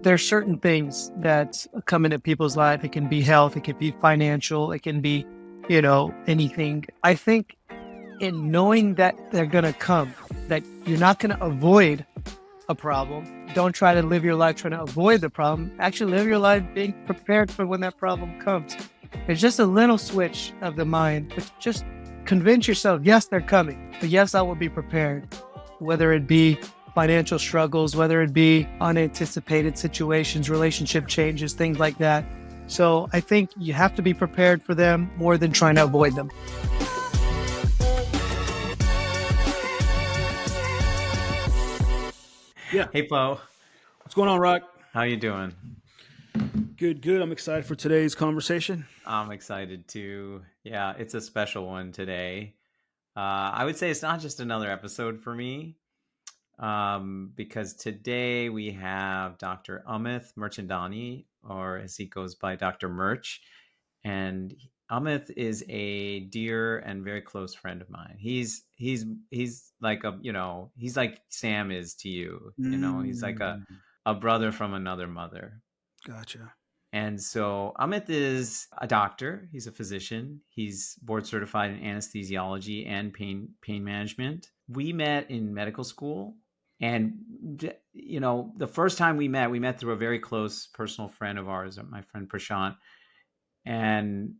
there's certain things that come into people's life. It can be health, it can be financial, it can be, anything. I think in knowing that they're going to come, that you're not going to avoid a problem. Don't try to live your life trying to avoid the problem. Actually live your life being prepared for when that problem comes. It's just a little switch of the mind, but just convince yourself, yes, they're coming, but yes, I will be prepared. Whether it be financial struggles, whether it be unanticipated situations, relationship changes, things like that. So I think you have to be prepared for them more than trying to avoid them. Yeah. Hey, Poe. What's going on, Rock? How you doing? Good. I'm excited for today's conversation. I'm excited too. Yeah, it's a special one today. I would say it's not just another episode for me, because today we have Dr. Amit Mirchandani, or as he goes by, Dr. Mirch. And Amit is a dear and very close friend of mine. He's like he's like Sam is to you. He's like a brother from another mother. Gotcha. And so Amit is a doctor. He's a physician. He's board certified in anesthesiology and pain management. We met in medical school. And, the first time we met through a very close personal friend of ours, my friend Prashant. And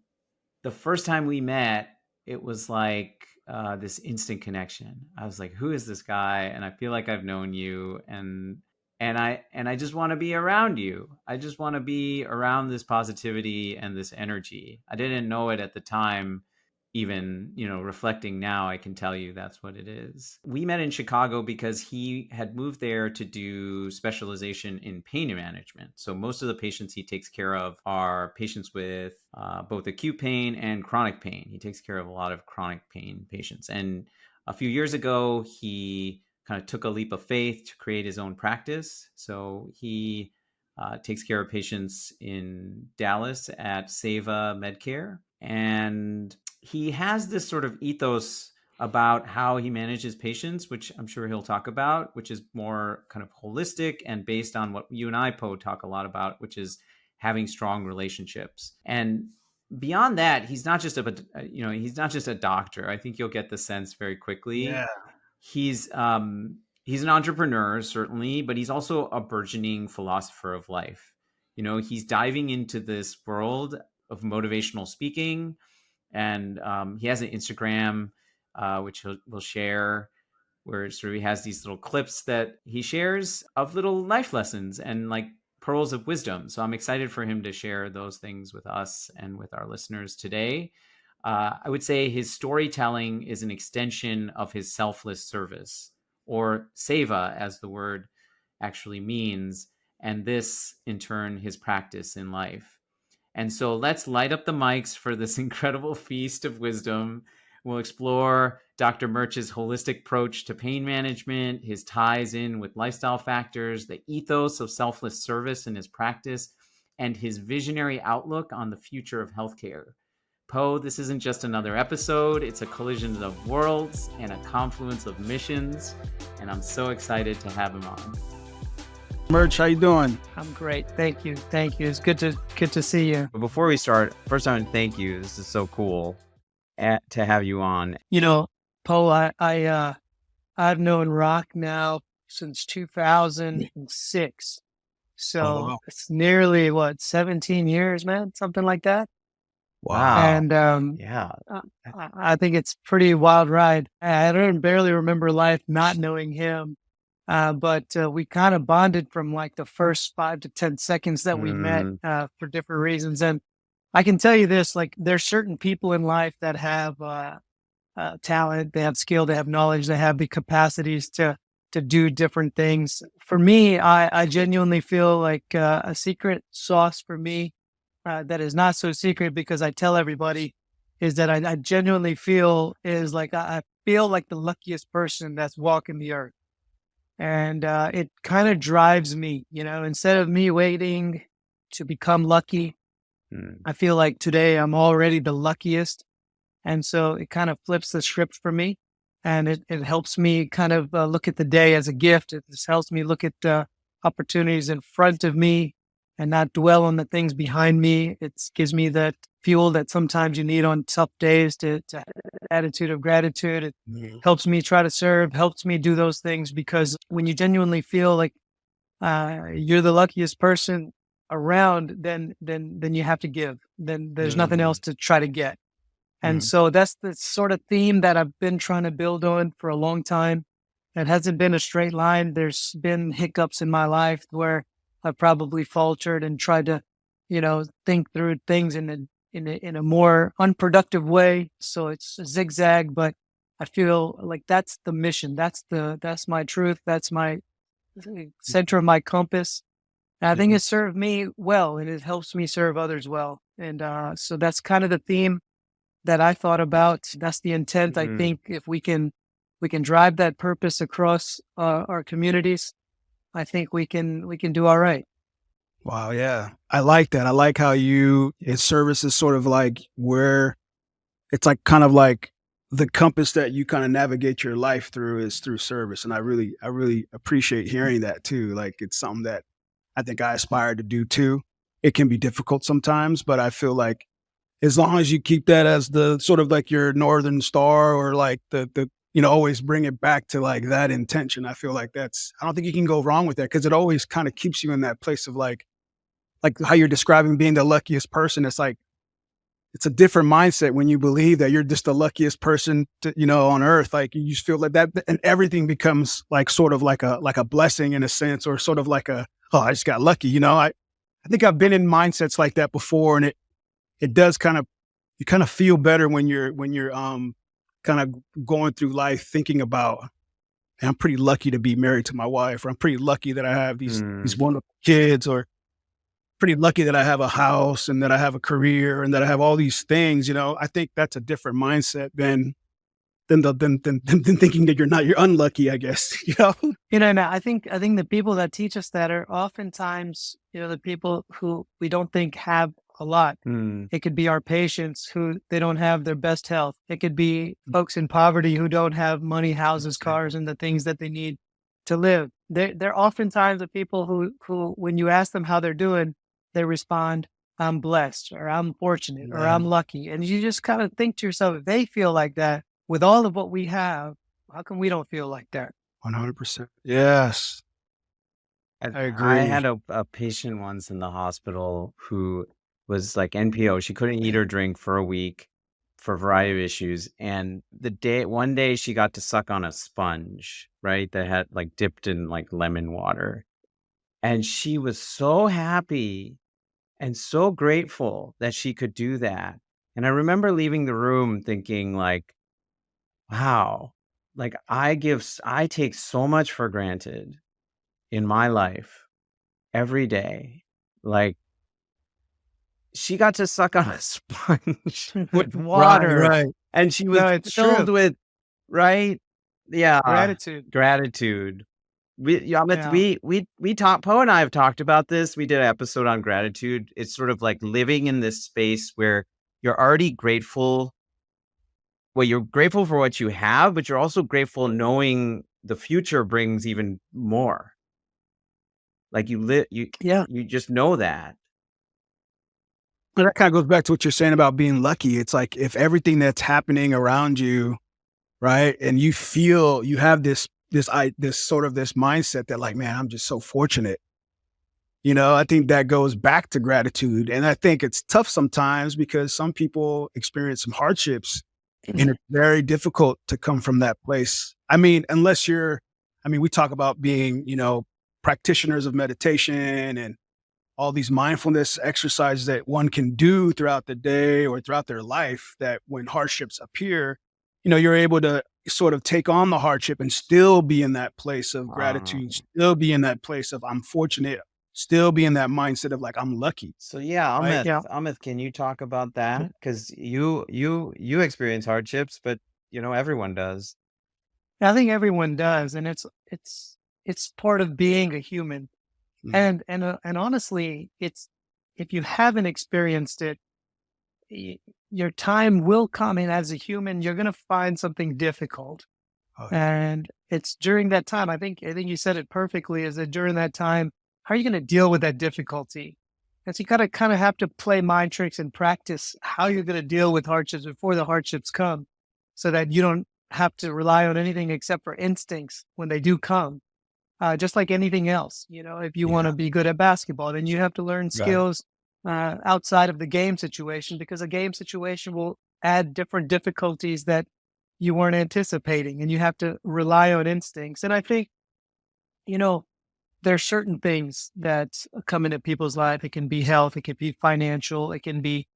the first time we met, it was like this instant connection. I was like, who is this guy? And I feel like I've known you. And I just want to be around you. I just want to be around this positivity and this energy. I didn't know it at the time. Even, reflecting now, I can tell you that's what it is. We met in Chicago because he had moved there to do specialization in pain management. So most of the patients he takes care of are patients with both acute pain and chronic pain. He takes care of a lot of chronic pain patients. And a few years ago, he kind of took a leap of faith to create his own practice. So he takes care of patients in Dallas at Seva Medcare. And he has this sort of ethos about how he manages patients, which I'm sure he'll talk about, which is more kind of holistic and based on what you and I, Poe, talk a lot about, which is having strong relationships. And beyond that, he's not just a doctor. I think you'll get the sense very quickly. Yeah. He's an entrepreneur, certainly, but he's also a burgeoning philosopher of life. He's diving into this world of motivational speaking. And he has an Instagram, which we'll share, where sort of he has these little clips that he shares of little life lessons and like pearls of wisdom. So I'm excited for him to share those things with us and with our listeners today. I would say his storytelling is an extension of his selfless service, or seva, as the word actually means. And this, in turn, his practice in life. And so let's light up the mics for this incredible feast of wisdom. We'll explore Dr. Mirch's holistic approach to pain management, his ties in with lifestyle factors, the ethos of selfless service in his practice, and his visionary outlook on the future of healthcare. Poe, this isn't just another episode. It's a collision of worlds and a confluence of missions. And I'm so excited to have him on. Mirch, how you doing? I'm great. Thank you. It's good to see you. But before we start, first I want to thank you. This is so cool to have you on. Poe, I've known Rock now since 2006. So It's nearly 17 years, man, something like that. Wow. And I think it's pretty wild ride. I don't barely remember life not knowing him. But we kind of bonded from like the first 5 to 10 seconds that we met for different reasons. And I can tell you this, like there's certain people in life that have talent, they have skill, they have knowledge, they have the capacities to do different things. For me, I genuinely feel like a secret sauce for me that is not so secret because I tell everybody is that I genuinely feel is like I feel like the luckiest person that's walking the earth. And it kind of drives me, instead of me waiting to become lucky, I feel like today I'm already the luckiest. And so it kind of flips the script for me. And it helps me kind of look at the day as a gift. It just helps me look at opportunities in front of me and not dwell on the things behind me. It gives me that fuel that sometimes you need on tough days to have an attitude of gratitude. It helps me try to serve, helps me do those things, because when you genuinely feel like you're the luckiest person around, then you have to give. Then there's nothing else to try to get. And so that's the sort of theme that I've been trying to build on for a long time. It hasn't been a straight line. There's been hiccups in my life where I probably faltered and tried to, think through things in a more unproductive way. So it's a zigzag, but I feel like that's the mission. That's my truth. That's my center of my compass. And I think it served me well, and it helps me serve others well. And so that's kind of the theme that I thought about. That's the intent. I think if we can drive that purpose across our communities, I think we can do all right. Wow. Yeah. I like that. I like how service is sort of like where it's like kind of like the compass that you kind of navigate your life through is through service. And I really appreciate hearing that too. Like it's something that I think I aspire to do too. It can be difficult sometimes, but I feel like as long as you keep that as the sort of like your northern star, or like the always bring it back to like that intention. I feel like I don't think you can go wrong with that, because it always kind of keeps you in that place of like how you're describing being the luckiest person. It's like, it's a different mindset when you believe that you're just the luckiest person on earth. Like you just feel like that, and everything becomes like sort of like a blessing in a sense, or sort of like oh, I just got lucky. I think I've been in mindsets like that before, and it does you kind of feel better when you're kind of going through life thinking about, "Man, I'm pretty lucky to be married to my wife," or "I'm pretty lucky that I have these wonderful kids," or "Pretty lucky that I have a house and that I have a career and that I have all these things." I think that's a different mindset than thinking that you're unlucky, I guess. And I think the people that teach us that are oftentimes, the people who we don't think have a lot. It could be our patients who they don't have their best health. It could be folks in poverty who don't have money, houses, cars, and the things that they need to live. They're oftentimes the people who, when you ask them how they're doing, they respond, "I'm blessed," or "I'm fortunate," or "I'm lucky." And you just kind of think to yourself, if they feel like that with all of what we have, how come we don't feel like that? 100%. Yes. I agree. I had a patient once in the hospital who was like NPO. She couldn't eat or drink for a week for a variety of issues. And one day she got to suck on a sponge, right? That had like dipped in like lemon water. And she was so happy and so grateful that she could do that. And I remember leaving the room thinking like, wow, like I take so much for granted in my life every day. Like she got to suck on a sponge with water, Right. and she was it's filled true. with, right? Yeah. Gratitude. We talked, Poe and I have talked about this. We did an episode on gratitude. It's sort of like living in this space where you're already grateful. Well, you're grateful for what you have, but you're also grateful knowing the future brings even more. Like you just know that. And that kind of goes back to what you're saying about being lucky. It's like if everything that's happening around you, right, and you feel you have this sort of this mindset that like, man, I'm just so fortunate. I think that goes back to gratitude. And I think it's tough sometimes because some people experience some hardships, and it's very difficult to come from that place. I mean, we talk about being, practitioners of meditation and all these mindfulness exercises that one can do throughout the day or throughout their life, that when hardships appear, you're able to sort of take on the hardship and still be in that place of gratitude, still be in that place of I'm fortunate, still be in that mindset of like, I'm lucky. So yeah, Right? Amit, can you talk about that? Because you experience hardships, but everyone does. I think everyone does, and it's part of being a human. And honestly, it's, if you haven't experienced it, your time will come, and as a human, you're going to find something difficult. Oh, And it's during that time, I think you said it perfectly, is that during that time, how are you going to deal with that difficulty? And so you gotta kind of have to play mind tricks and practice how you're going to deal with hardships before the hardships come, so that you don't have to rely on anything except for instincts when they do come. Just like anything else, if you want yeah. to be good at basketball, then you have to learn Right. skills outside of the game situation, because a game situation will add different difficulties that you weren't anticipating, and you have to rely on instincts. And I think, you know, there's certain things that come into people's life. It can be health, it can be financial, it can be,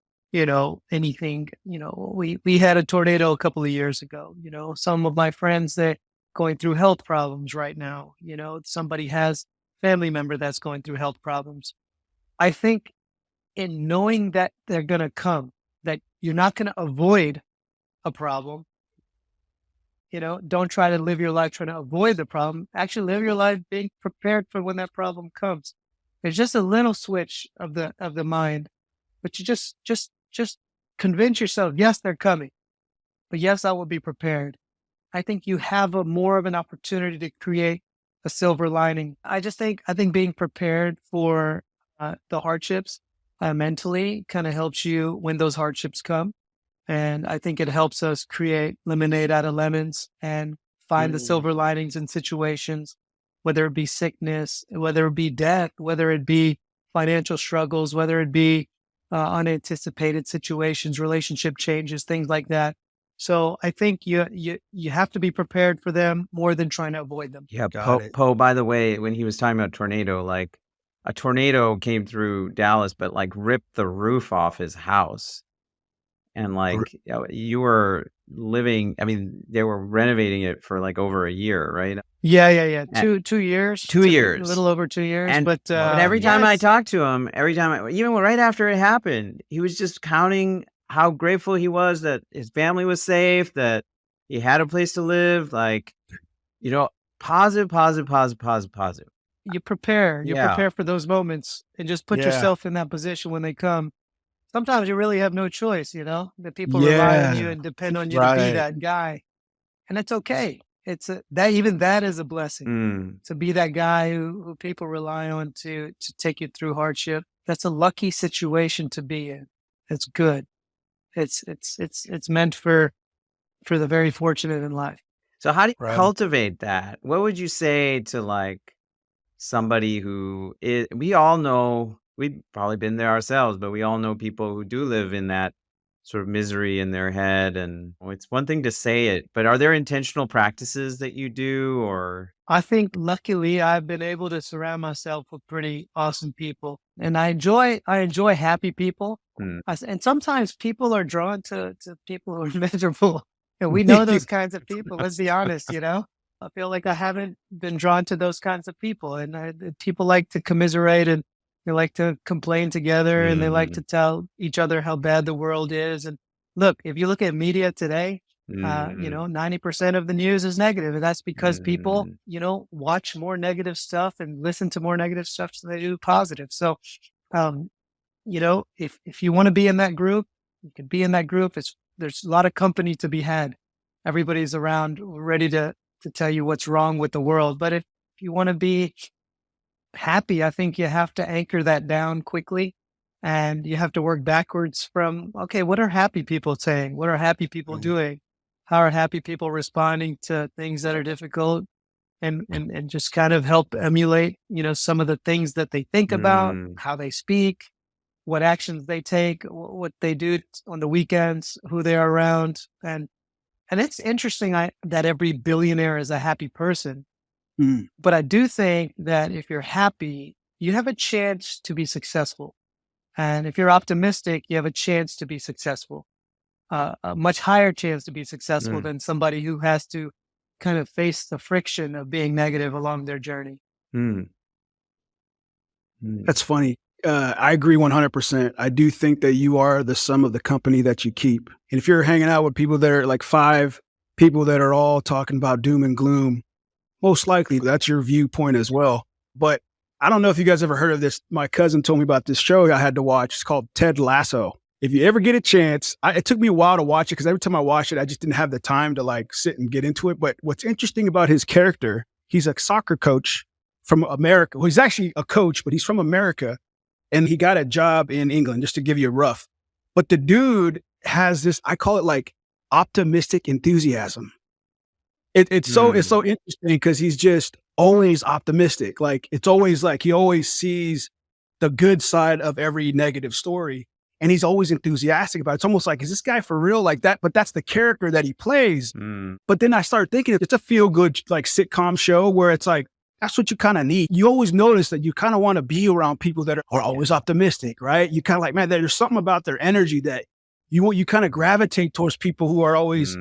anything. We had a tornado a couple of years ago. Some of my friends, they're going through health problems right now. Somebody has family member that's going through health problems. I think in knowing that they're going to come, that you're not going to avoid a problem. Don't try to live your life trying to avoid the problem. Actually live your life being prepared for when that problem comes. It's just a little switch of the mind, but you just convince yourself, yes, they're coming, but yes, I will be prepared. I think you have a more of an opportunity to create a silver lining. I think being prepared for the hardships mentally kind of helps you when those hardships come. And I think it helps us create lemonade out of lemons and find the Mm. silver linings in situations, whether it be sickness, whether it be death, whether it be financial struggles, whether it be unanticipated situations, relationship changes, things like that. So I think you have to be prepared for them more than trying to avoid them. Yeah, Got it. Poe, by the way, when he was talking about tornado, like a tornado came through Dallas, but like ripped the roof off his house. And R- like you were living, I mean, they were renovating it for like over a year, right? Yeah. At 2 years, 2 years. a little over 2 years, And but but every yeah, time I it's talked to him, even right after it happened, he was just counting how grateful he was that his family was safe, that he had a place to live, like, you know, positive, positive, positive, positive, positive. you Yeah. prepare for those moments and just put yeah. yourself in that position when they come. Sometimes you really have no choice, that people rely on you Yeah. and depend on you to be Right. that guy. And it's okay. That is a blessing, Mm. to be that guy who people rely on to take you through hardship. That's a lucky situation to be in. It's good. It's meant for the very fortunate in life. So how do you Right. cultivate that? What would you say to like somebody we all know, we've probably been there ourselves, but we all know people who do live in that sort of misery in their head. And it's one thing to say it, but are there intentional practices that you do or? I think luckily I've been able to surround myself with pretty awesome people, and I enjoy happy people. Hmm. And sometimes people are drawn to people who are miserable, and we know those kinds of people. Let's be honest, I feel like I haven't been drawn to those kinds of people, and people like to commiserate, and they like to complain together, and they like Mm, to tell each other how bad the world is. And look, if you look at media today, mm, 90% of the news is negative. And that's because people, mm, watch more negative stuff and listen to more negative stuff than they do positive. So, um, if you want to be in that group, you can be in that group. There's a lot of company to be had. Everybody's around ready to tell you what's wrong with the world. But if you want to be happy, I think you have to anchor that down quickly, and you have to work backwards from, okay, what are happy people saying? What are happy people Mm. doing? How are happy people responding to things that are difficult? And just kind of help emulate, some of the things that they think about, mm, how they speak, what actions they take, what they do on the weekends, who they are around. And it's interesting that every billionaire is a happy person. Mm. But I do think that if you're happy, you have a chance to be successful. And if you're optimistic, you have a chance to be successful, a much higher chance to be successful mm, than somebody who has to kind of face the friction of being negative along their journey. mm, mm, That's funny. I agree 100%. I do think that you are the sum of the company that you keep. And if you're hanging out with people that are like five people that are all talking about doom and gloom, most likely that's your viewpoint as well. But I don't know if you guys ever heard of this. My cousin told me about this show I had to watch. It's called Ted Lasso. if you ever get a chance, it took me a while to watch it because every time I watched it, I just didn't have the time to like sit and get into it. But what's interesting about his character, he's a soccer coach from America. Well, he's actually a coach, but he's from America and he got a job in England, just to give you a rough. But the dude has this, I call it like optimistic enthusiasm. It's so interesting because he's just always optimistic. Like it's always like he always sees the good side of every negative story. And he's always enthusiastic about it. It's almost like, is this guy for real like that? But that's the character that he plays. But then I started thinking it's a feel good like sitcom show where it's like, that's what you kind of need. You always notice that you kind of want to be around people that are always optimistic, right? You kind of like, man, there's something about their energy that you kind of gravitate towards people who are always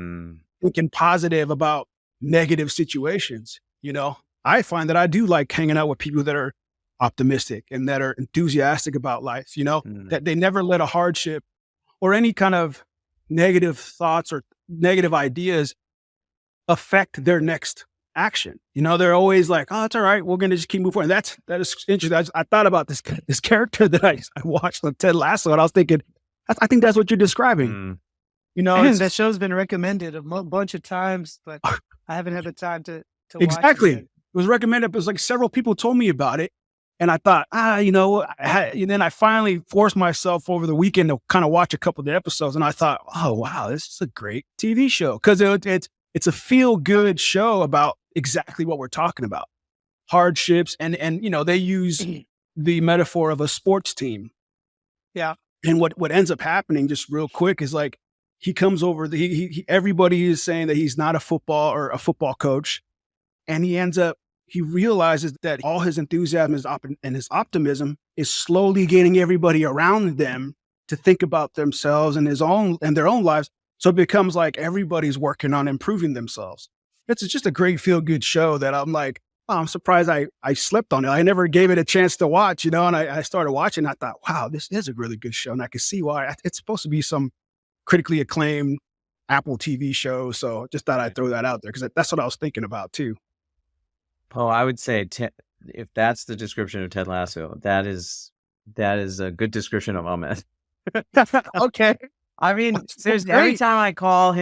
thinking positive about negative situations. You know, I find that I do like hanging out with people that are optimistic and that are enthusiastic about life, you know, that they never let a hardship or any kind of negative thoughts or negative ideas affect their next action. You know, they're always like, oh, it's all right. We're going to just keep moving forward. And that is interesting. I thought about this character that I watched on Ted Lasso, and I was thinking, I think that's what you're describing. You know, that show's been recommended a bunch of times, but I haven't had the time to exactly. watch it. It was recommended. It was like several people told me about it. And I thought, you know, and then I finally forced myself over the weekend to kind of watch a couple of the episodes. And I thought, oh, wow, this is a great TV show. Because it's a feel-good show about exactly what we're talking about. Hardships. And you know, they use the metaphor of a sports team. Yeah. And what ends up happening, just real quick, is like he comes over, everybody is saying that he's not a football coach. And he realizes that all his enthusiasm and his optimism is slowly getting everybody around them to think about themselves and their own lives. So it becomes like everybody's working on improving themselves. It's just a great feel-good show that I'm like, oh, I'm surprised I slept on it. I never gave it a chance to watch, you know, and I started watching. And I thought, wow, this is a really good show. And I can see why. It's supposed to be some critically acclaimed Apple TV show. So just thought I'd throw that out there because that's what I was thinking about too. Oh, I would say if that's the description of Ted Lasso, that is a good description of Amit. Okay. I mean, seriously, every time I call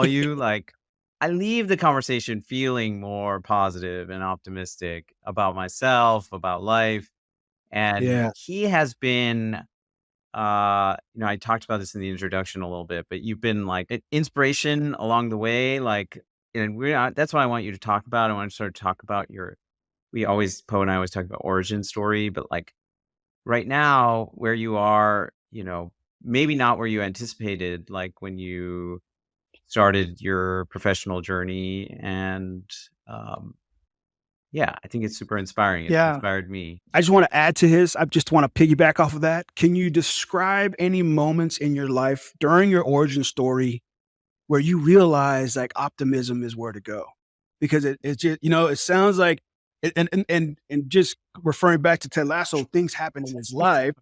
you, like I leave the conversation feeling more positive and optimistic about myself, about life. And he has been, you know, I talked about this in the introduction a little bit, but you've been like an inspiration along the way, like. And that's what I want you to talk about. I want to sort of talk about Poe and I always talk about origin story, but like right now where you are, you know, maybe not where you anticipated, like when you started your professional journey. And I think it's super inspiring. It's inspired me. I just want to add to I just want to piggyback off of that. Can you describe any moments in your life during your origin story where you realize like optimism is where to go? Because it's just, you know, it sounds like, and just referring back to Ted Lasso, things happen in his life.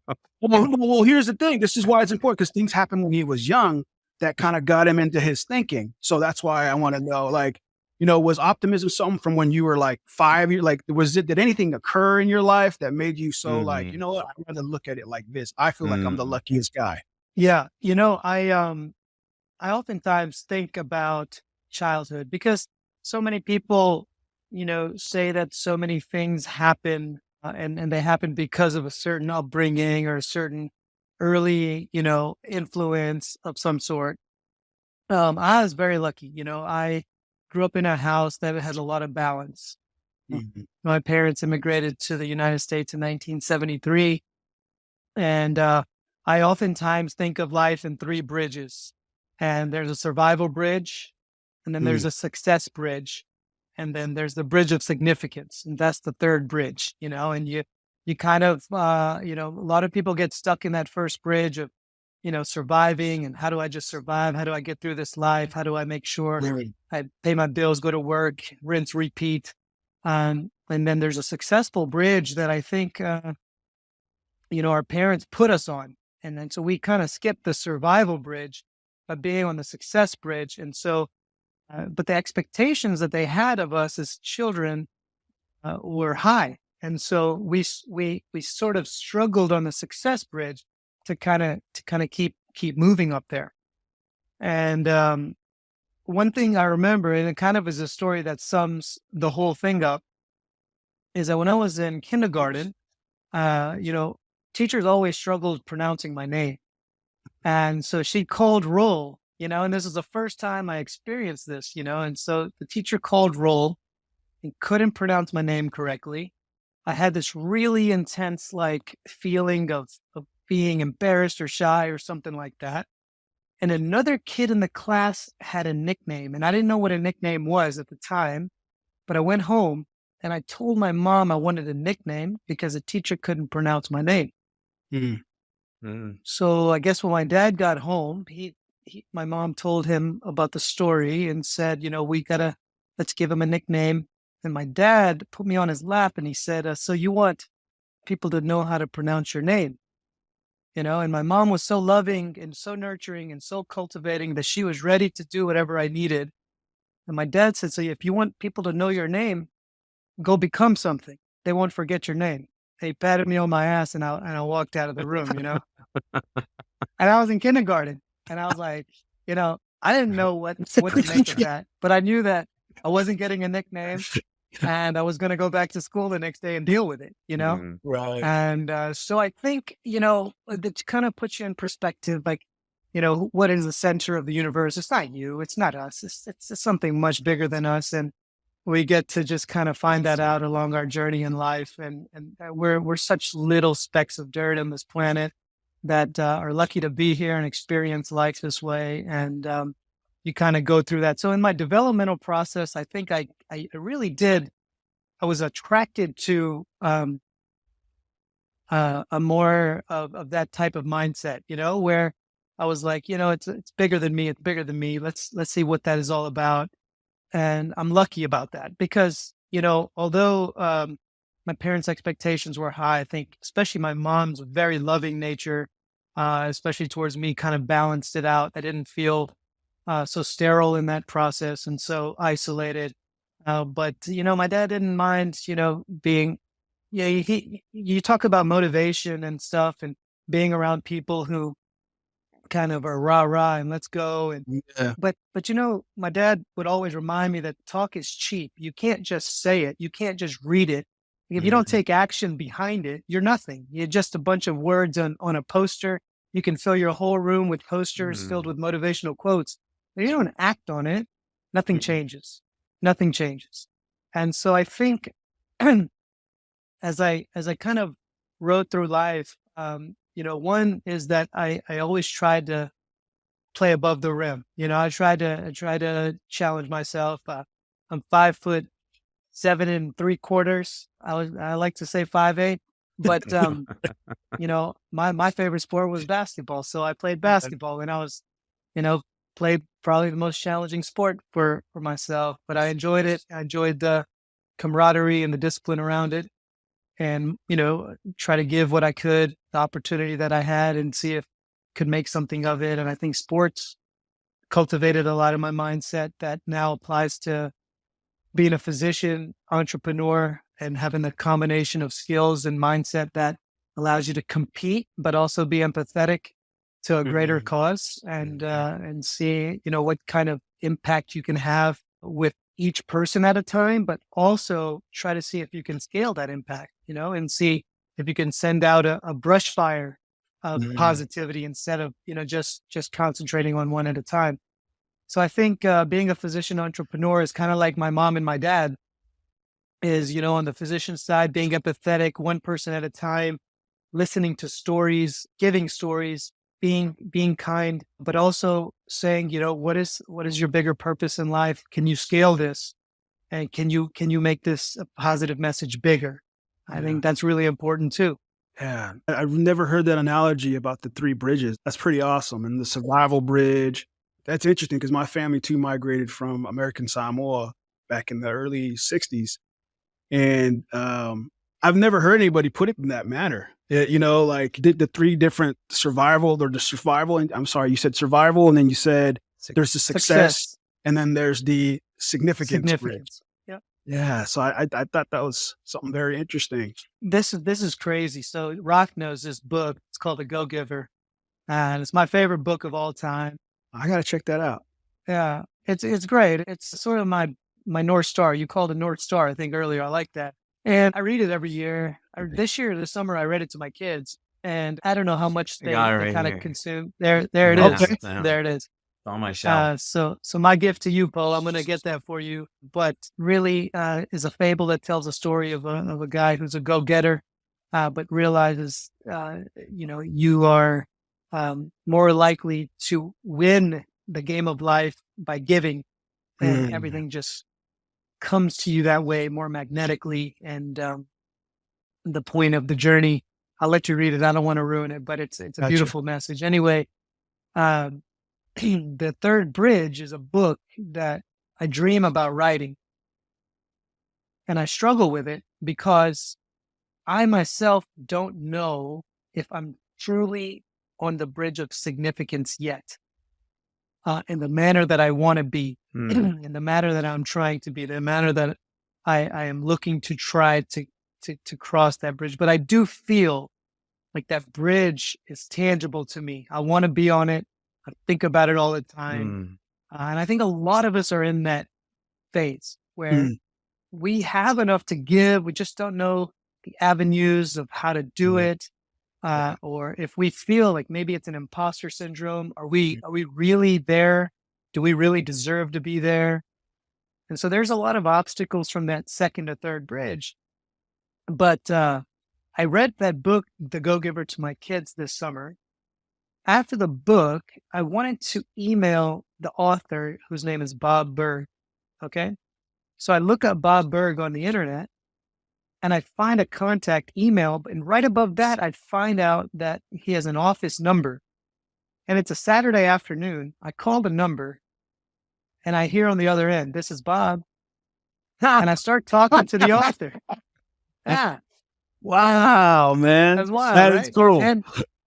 Well, here's the thing. This is why it's important, because things happened when he was young that kind of got him into his thinking. So that's why I want to know, like, you know, was optimism something from when you were like 5 years? Like, did anything occur in your life that made you so like, you know what, I'd rather look at it like this. I feel like I'm the luckiest guy. Yeah. You know, I oftentimes think about childhood because so many people, you know, say that so many things happen and they happen because of a certain upbringing or a certain early, you know, influence of some sort. I was very lucky. You know, I grew up in a house that had a lot of balance. My parents immigrated to the United States in 1973. And I oftentimes think of life in 3 bridges. And there's a survival bridge, and then there's a success bridge, and then there's the bridge of significance. And that's the 3rd bridge, you know, and you kind of, you know, a lot of people get stuck in that first bridge of, you know, surviving and how do I just survive? How do I get through this life? How do I make sure I pay my bills, go to work, rinse, repeat? And then there's a successful bridge that I think, you know, our parents put us on. And then so we kind of skip the survival bridge by being on the success bridge. And so, but the expectations that they had of us as children were high. And so we sort of struggled on the success bridge. to kind of keep moving up there. And one thing I remember, and it kind of is a story that sums the whole thing up, is that when I was in kindergarten, you know, teachers always struggled pronouncing my name. And so she called roll, you know, and this is the first time I experienced this, you know, and so the teacher called roll and couldn't pronounce my name correctly. I had this really intense like feeling of being embarrassed or shy or something like that. And another kid in the class had a nickname, and I didn't know what a nickname was at the time, but I went home and I told my mom I wanted a nickname because the teacher couldn't pronounce my name. Mm. So I guess when my dad got home, my mom told him about the story and said, you know, let's give him a nickname. And my dad put me on his lap and he said, so you want people to know how to pronounce your name, you know? And my mom was so loving and so nurturing and so cultivating that she was ready to do whatever I needed. And my dad said, so if you want people to know your name, go become something. They won't forget your name. He patted me on my ass and I walked out of the room, you know? And I was in kindergarten and I was like, you know, I didn't know what to make of that, but I knew that I wasn't getting a nickname and I was going to go back to school the next day and deal with it, you know? Right. And so I think, you know, that kind of puts you in perspective, like, you know, what is the center of the universe? It's not you, it's not us. It's something much bigger than us. And we get to just kind of find that out along our journey in life. And we're such little specks of dirt on this planet that are lucky to be here and experience life this way. And you kind of go through that. So in my developmental process, I think I really did. I was attracted to a more of that type of mindset, you know, where I was like, you know, it's bigger than me. It's bigger than me. Let's see what that is all about. And I'm lucky about that because, you know, although my parents' expectations were high, I think especially my mom's very loving nature, especially towards me, kind of balanced it out. I didn't feel so sterile in that process and so isolated. But, you know, my dad didn't mind, you know, being, yeah, you talk about motivation and stuff and being around people who kind of are rah rah and let's go. And Yeah. but you know, my dad would always remind me that talk is cheap. You can't just say it. You can't just read it. If you don't take action behind it, you're nothing. You're just a bunch of words on a poster. You can fill your whole room with posters filled with motivational quotes. But you don't act on it, nothing changes. Nothing changes. And so I think as I kind of rode through life, you know, one is that I always tried to play above the rim. You know, I try to challenge myself. I'm 5'7¾". I like to say 5'8", but you know, my favorite sport was basketball. So I played basketball and I was, you know, played probably the most challenging sport for myself, but I enjoyed it. I enjoyed the camaraderie and the discipline around it. And, you know, try to give what I could, the opportunity that I had and see if could make something of it. And I think sports cultivated a lot of my mindset that now applies to being a physician, entrepreneur, and having the combination of skills and mindset that allows you to compete, but also be empathetic to a greater cause and see, you know, what kind of impact you can have with each person at a time, but also try to see if you can scale that impact, you know, and see if you can send out a brush fire of positivity instead of, you know, just concentrating on one at a time. So I think being a physician entrepreneur is kind of like my mom and my dad is, you know, on the physician side, being empathetic, one person at a time, listening to stories, giving stories, being kind, but also saying, you know, what is your bigger purpose in life? Can you scale this? And can you make this a positive message bigger? I think that's really important too. Yeah. I've never heard that analogy about the three bridges. That's pretty awesome. And the survival bridge, that's interesting because my family too migrated from American Samoa back in the early 60s. And I've never heard anybody put it in that manner. You know, like the three different survival or the survival. And I'm sorry, you said survival, and then you said there's the success, and then there's the significance. Yeah. Yeah. So I thought that was something very interesting. This is crazy. So Rock knows this book. It's called The Go-Giver. and it's my favorite book of all time. I gotta check that out. Yeah, it's great. It's sort of my North Star. You called it North Star, I think earlier. I like that. And I read it every year. This summer, I read it to my kids, and I don't know how much I got it they right kind of here. consume. There it Yeah, is. Okay. There it is. It's on my shelf. So my gift to you, Paul, I'm going to get that for you. But really, is a fable that tells a story of a guy who's a go-getter, but realizes, you are more likely to win the game of life by giving, and Mm, everything just comes to you that way more magnetically. And the point of the journey, I'll let you read it. I don't want to ruin it, but it's a gotcha. beautiful message. Anyway, um, The Third Bridge is a book that I dream about writing, and I struggle with it because I myself don't know if I'm truly on the bridge of significance yet, in the manner that I want to be, in the manner that I'm trying to be, the manner that I am looking to try to cross that bridge. But I do feel like that bridge is tangible to me. I want to be on it. I think about it all the time. And I think a lot of us are in that phase where Mm, we have enough to give. We just don't know the avenues of how to do yeah. it. Or if we feel like maybe it's an imposter syndrome, are we really there? Do we really deserve to be there? And so there's a lot of obstacles from that second or third bridge. But I read that book, The Go-Giver, to my kids this summer. After the book, I wanted to email the author, whose name is Bob Berg. Okay. So I look up Bob Berg on the internet and I find a contact email. And right above that, I find out that he has an office number. And it's a Saturday afternoon. I call the number and I hear on the other end, "This is Bob." And I start talking to the author. Yeah. Wow, man. That's wild, That is right? cool. And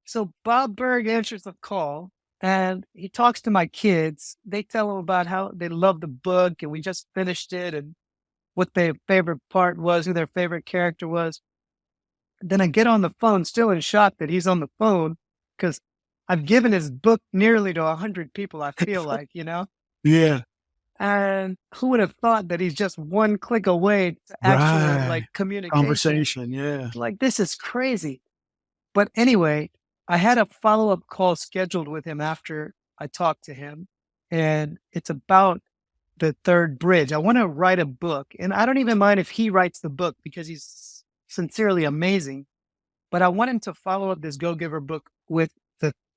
so Bob Berg answers the call and he talks to my kids. They tell him about how they love the book and we just finished it and what their favorite part was, who their favorite character was. Then I get on the phone, still in shock that he's on the phone because I've given his book nearly to 100 people, I feel like, Yeah. And who would have thought that he's just one click away to actual Right. communication? Conversation. Yeah. Like, this is crazy. But anyway, I had a follow-up call scheduled with him after I talked to him, and it's about the third bridge. I want to write a book, and I don't even mind if he writes the book because he's sincerely amazing. But I want him to follow up this Go-Giver book with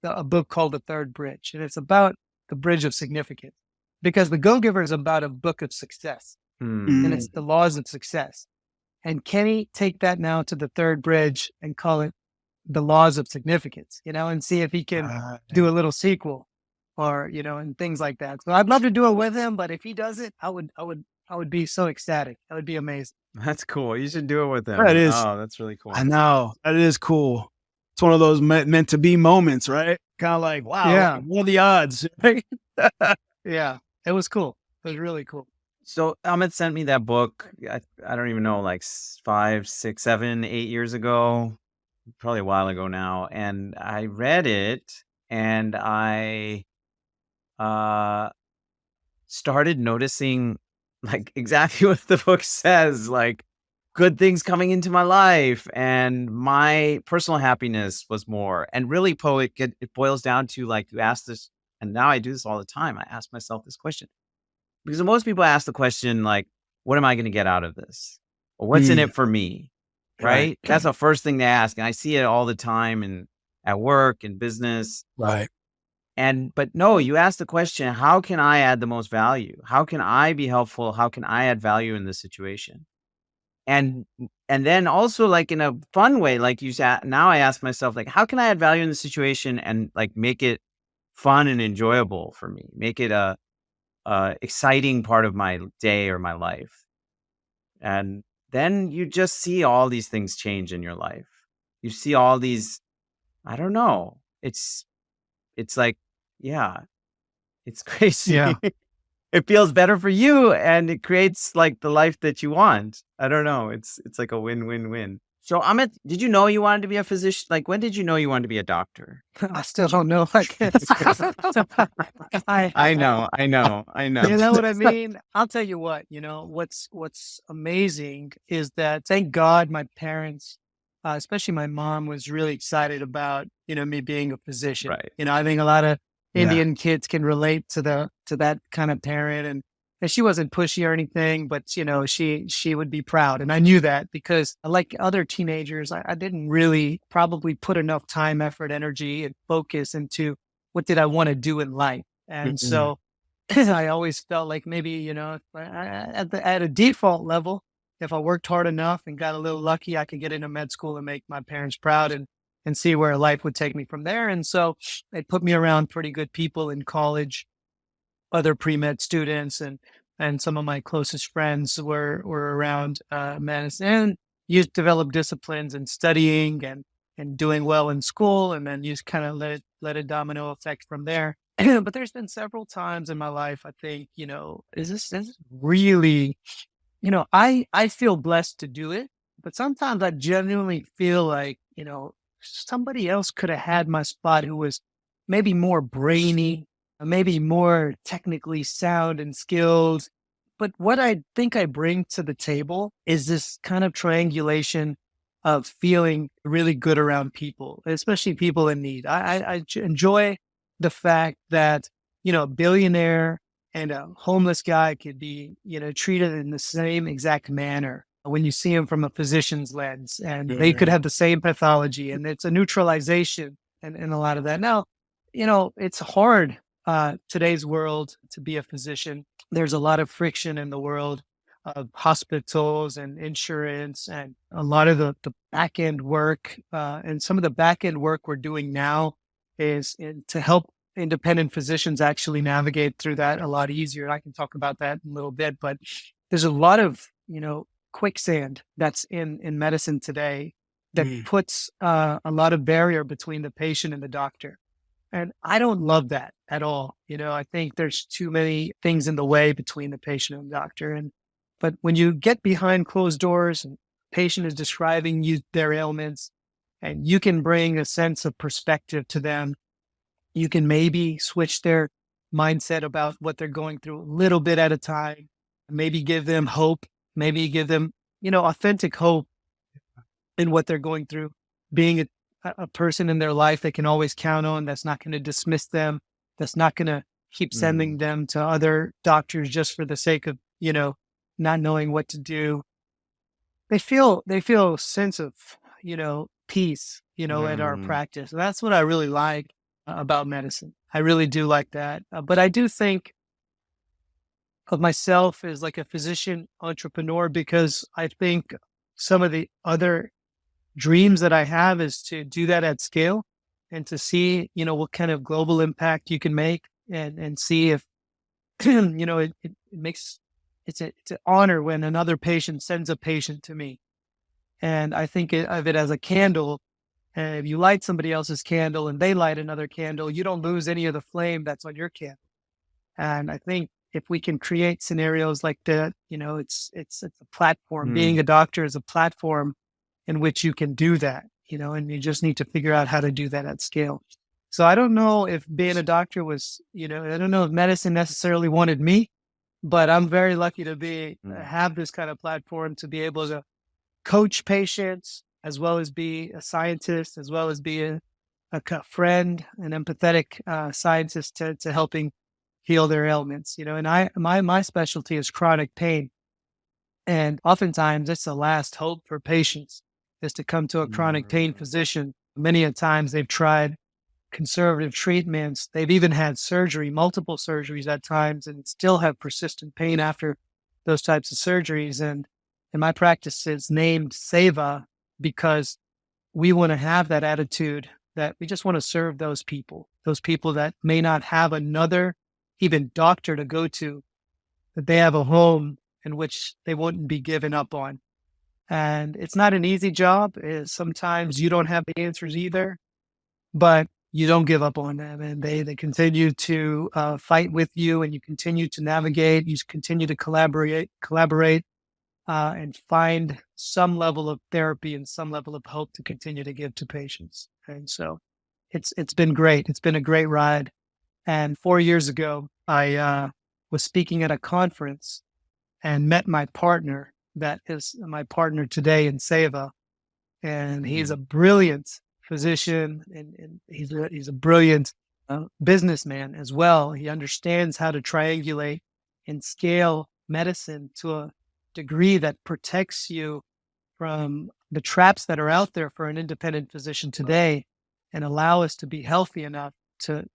a book called The Third Bridge, and it's about the bridge of significance. Because the Go-Giver is about a book of success, and it's the laws of success. And can he take that now to the third bridge and call it the laws of significance, and see if he can do a little sequel or, and things like that. So I'd love to do it with him, but if he does it, I would be so ecstatic. That would be amazing. That's cool. You should do it with them. That is. Oh, that's really cool. I know. That is cool. It's one of those meant to be moments, right? Kind of like, wow, Yeah. what are the odds? Right? Yeah. It was cool. It was really cool. So Amit sent me that book. I don't even know, like 5, 6, 7, 8 years ago, probably a while ago now. And I read it and I started noticing like exactly what the book says, like good things coming into my life and my personal happiness was more. And really, it boils down to like, you ask this, and now I do this all the time. I ask myself this question because most people ask the question like, what am I going to get out of this? Or what's in it for me? Right? That's the first thing they ask. And I see it all the time and at work and business. Right. But no, you ask the question, how can I add the most value? How can I be helpful? How can I add value in this situation? And then also like in a fun way, like you said, now I ask myself, like, how can I add value in the situation and like make it fun and enjoyable for me? Make it a exciting part of my day or my life. And then you just see all these things change in your life. You see all these, I don't know. It's like, yeah, it's crazy. Yeah. It feels better for you and it creates like the life that you want. I don't know. It's like a win-win-win. So Amit, did you know you wanted to be a physician? Like, when did you know you wanted to be a doctor? I still don't know. I guess. I know. You know what I mean? I'll tell you what, what's amazing is that thank God my parents, especially my mom, was really excited about, me being a physician. Right. I think a lot of Yeah. Indian kids can relate to that kind of parent. And she wasn't pushy or anything, but she would be proud. And I knew that because like other teenagers, I didn't really probably put enough time, effort, energy, and focus into what did I want to do in life. And Mhm. so I always felt like maybe, if at a default level, if I worked hard enough and got a little lucky, I could get into med school and make my parents proud and see where life would take me from there. And so they put me around pretty good people in college, other pre-med students, and some of my closest friends were around medicine. And you develop disciplines in studying and doing well in school, and then you just kind of let a domino effect from there. But there's been several times in my life, I think, is this really, I feel blessed to do it, but sometimes I genuinely feel like, somebody else could have had my spot who was maybe more brainy, maybe more technically sound and skilled. But what I think I bring to the table is this kind of triangulation of feeling really good around people, especially people in need. I enjoy the fact that, a billionaire and a homeless guy could be, treated in the same exact manner when you see him from a physician's lens, and they could have the same pathology, and it's a neutralization and a lot of that. Now, it's hard, today's world, to be a physician. There's a lot of friction in the world of hospitals and insurance and a lot of the back end work. And some of the back end work we're doing now is to help independent physicians actually navigate through that a lot easier. I can talk about that in a little bit, but there's a lot of, quicksand that's in medicine today that puts a lot of barrier between the patient and the doctor. And I don't love that at all. I think there's too many things in the way between the patient and the doctor. But when you get behind closed doors and patient is describing you their ailments and you can bring a sense of perspective to them, you can maybe switch their mindset about what they're going through a little bit at a time, maybe give them hope, maybe give them, authentic hope in what they're going through, being a person in their life they can always count on, that's not going to dismiss them, that's not going to keep sending them to other doctors just for the sake of, not knowing what to do. They feel a sense of, peace, at our practice. And that's what I really like about medicine. I really do like that. But I do think of myself as like a physician entrepreneur because I think some of the other dreams that I have is to do that at scale and to see, what kind of global impact you can make and see if, it makes, it's an honor when another patient sends a patient to me. And I think of it as a candle. And if you light somebody else's candle and they light another candle, you don't lose any of the flame that's on your candle. And I think if we can create scenarios like that, it's a platform. Being a doctor is a platform in which you can do that, and you just need to figure out how to do that at scale. So I don't know if being a doctor was, I don't know if medicine necessarily wanted me, but I'm very lucky to have this kind of platform to be able to coach patients as well as be a scientist, as well as be a friend, an empathetic scientist to helping heal their ailments, and my specialty is chronic pain. And oftentimes it's the last hope for patients is to come to a chronic pain physician. Many a times they've tried conservative treatments. They've even had surgery, multiple surgeries at times, and still have persistent pain after those types of surgeries. And my practice is named Seva because we want to have that attitude that we just want to serve those people that may not have another even doctor to go to, that they have a home in which they wouldn't be given up on. And it's not an easy job. Sometimes you don't have the answers either, but you don't give up on them. And they continue to fight with you, and you continue to navigate. You continue to collaborate. and find some level of therapy and some level of hope to continue to give to patients. And so it's been great. It's been a great ride. And 4 years ago, I was speaking at a conference and met my partner that is my partner today in Seva. And he's a brilliant physician, and he's a brilliant businessman as well. He understands how to triangulate and scale medicine to a degree that protects you from the traps that are out there for an independent physician today, and allow us to be healthy enough to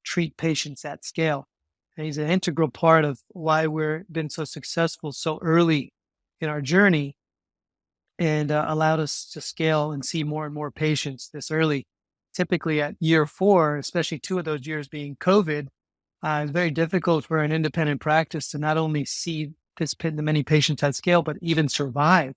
treat patients at scale. And he's an integral part of why we've been so successful so early in our journey, and allowed us to scale and see more and more patients this early. Typically at year 4, especially 2 of those years being COVID, it's very difficult for an independent practice to not only see the many patients at scale, but even survive.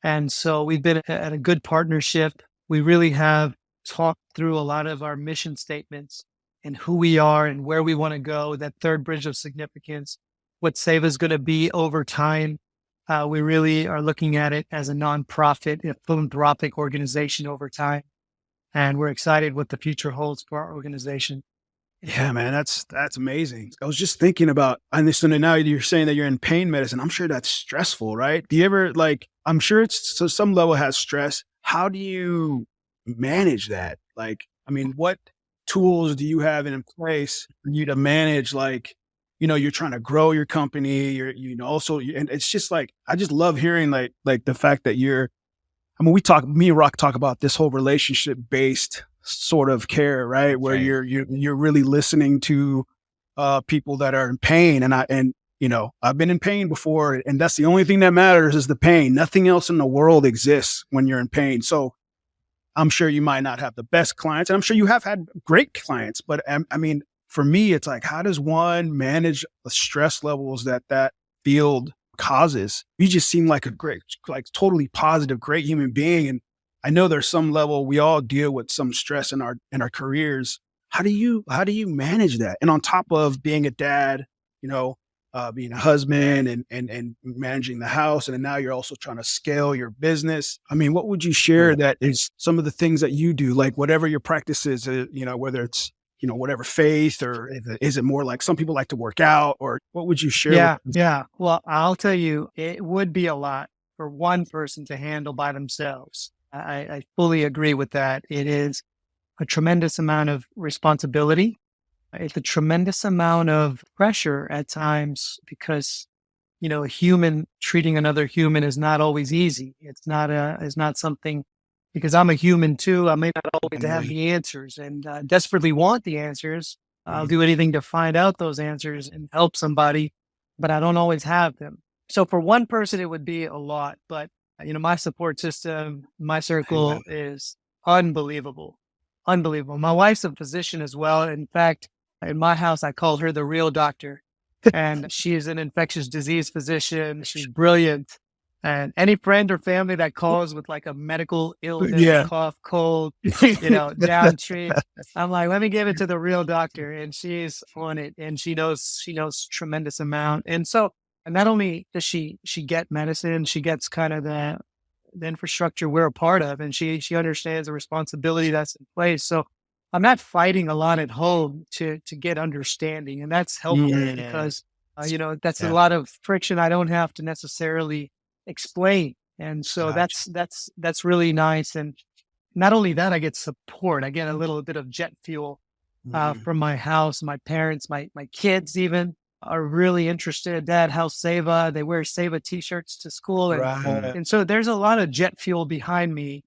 And so we've been at a good partnership. We really have talked through a lot of our mission statements and who we are and where we want to go, that third bridge of significance, what Seva is going to be over time. We really are looking at it as a nonprofit, a philanthropic organization over time. And we're excited what the future holds for our organization. Yeah, man, that's amazing. I was just thinking about, and so now you're saying that you're in pain medicine. I'm sure that's stressful, right? Do you ever I'm sure it's so some level has stress. How do you manage that? What tools do you have in place for you to manage, you're trying to grow your company, and it's just I just love hearing the fact that me and Rock talk about this whole relationship based sort of care, right? Where you're really listening to people that are in pain. And I've been in pain before, and that's the only thing that matters is the pain. Nothing else in the world exists when you're in pain. So I'm sure you might not have the best clients, and I'm sure you have had great clients, but for me, it's how does one manage the stress levels that field causes? You just seem like a great, totally positive, great human being. And I know there's some level we all deal with some stress in our careers. How do you manage that? And on top of being a dad, being a husband and managing the house, and then now you're also trying to scale your business. What would you share that is some of the things that you do, whatever your practice is, whether it's whatever faith, or is it more like some people like to work out, or what would you share? Yeah. Well, I'll tell you, it would be a lot for one person to handle by themselves. I fully agree with that. It is a tremendous amount of responsibility. It's a tremendous amount of pressure at times because, a human treating another human is not always easy. It's not something, because I'm a human too. I may not always have the answers, and desperately want the answers. I'll do anything to find out those answers and help somebody, but I don't always have them. So for one person, it would be a lot, but my support system, my circle is unbelievable. Unbelievable. My wife's a physician as well. In fact, in my house, I call her the real doctor, and she is an infectious disease physician. She's brilliant. And any friend or family that calls with a medical illness, cough, cold, down treat, I'm like, let me give it to the real doctor. And she's on it, and she knows tremendous amount. And so, and not only does she get medicine, she gets kind of the infrastructure we're a part of, and she understands the responsibility that's in place. So I'm not fighting a lot at home to get understanding, and that's helpful because that's a lot of friction I don't have to necessarily explain. And so that's really nice. And not only that, I get support. I get a little bit of jet fuel from my house. My parents, my kids even are really interested. Dad, how's Seva? They wear Seva t-shirts to school. And so there's a lot of jet fuel behind me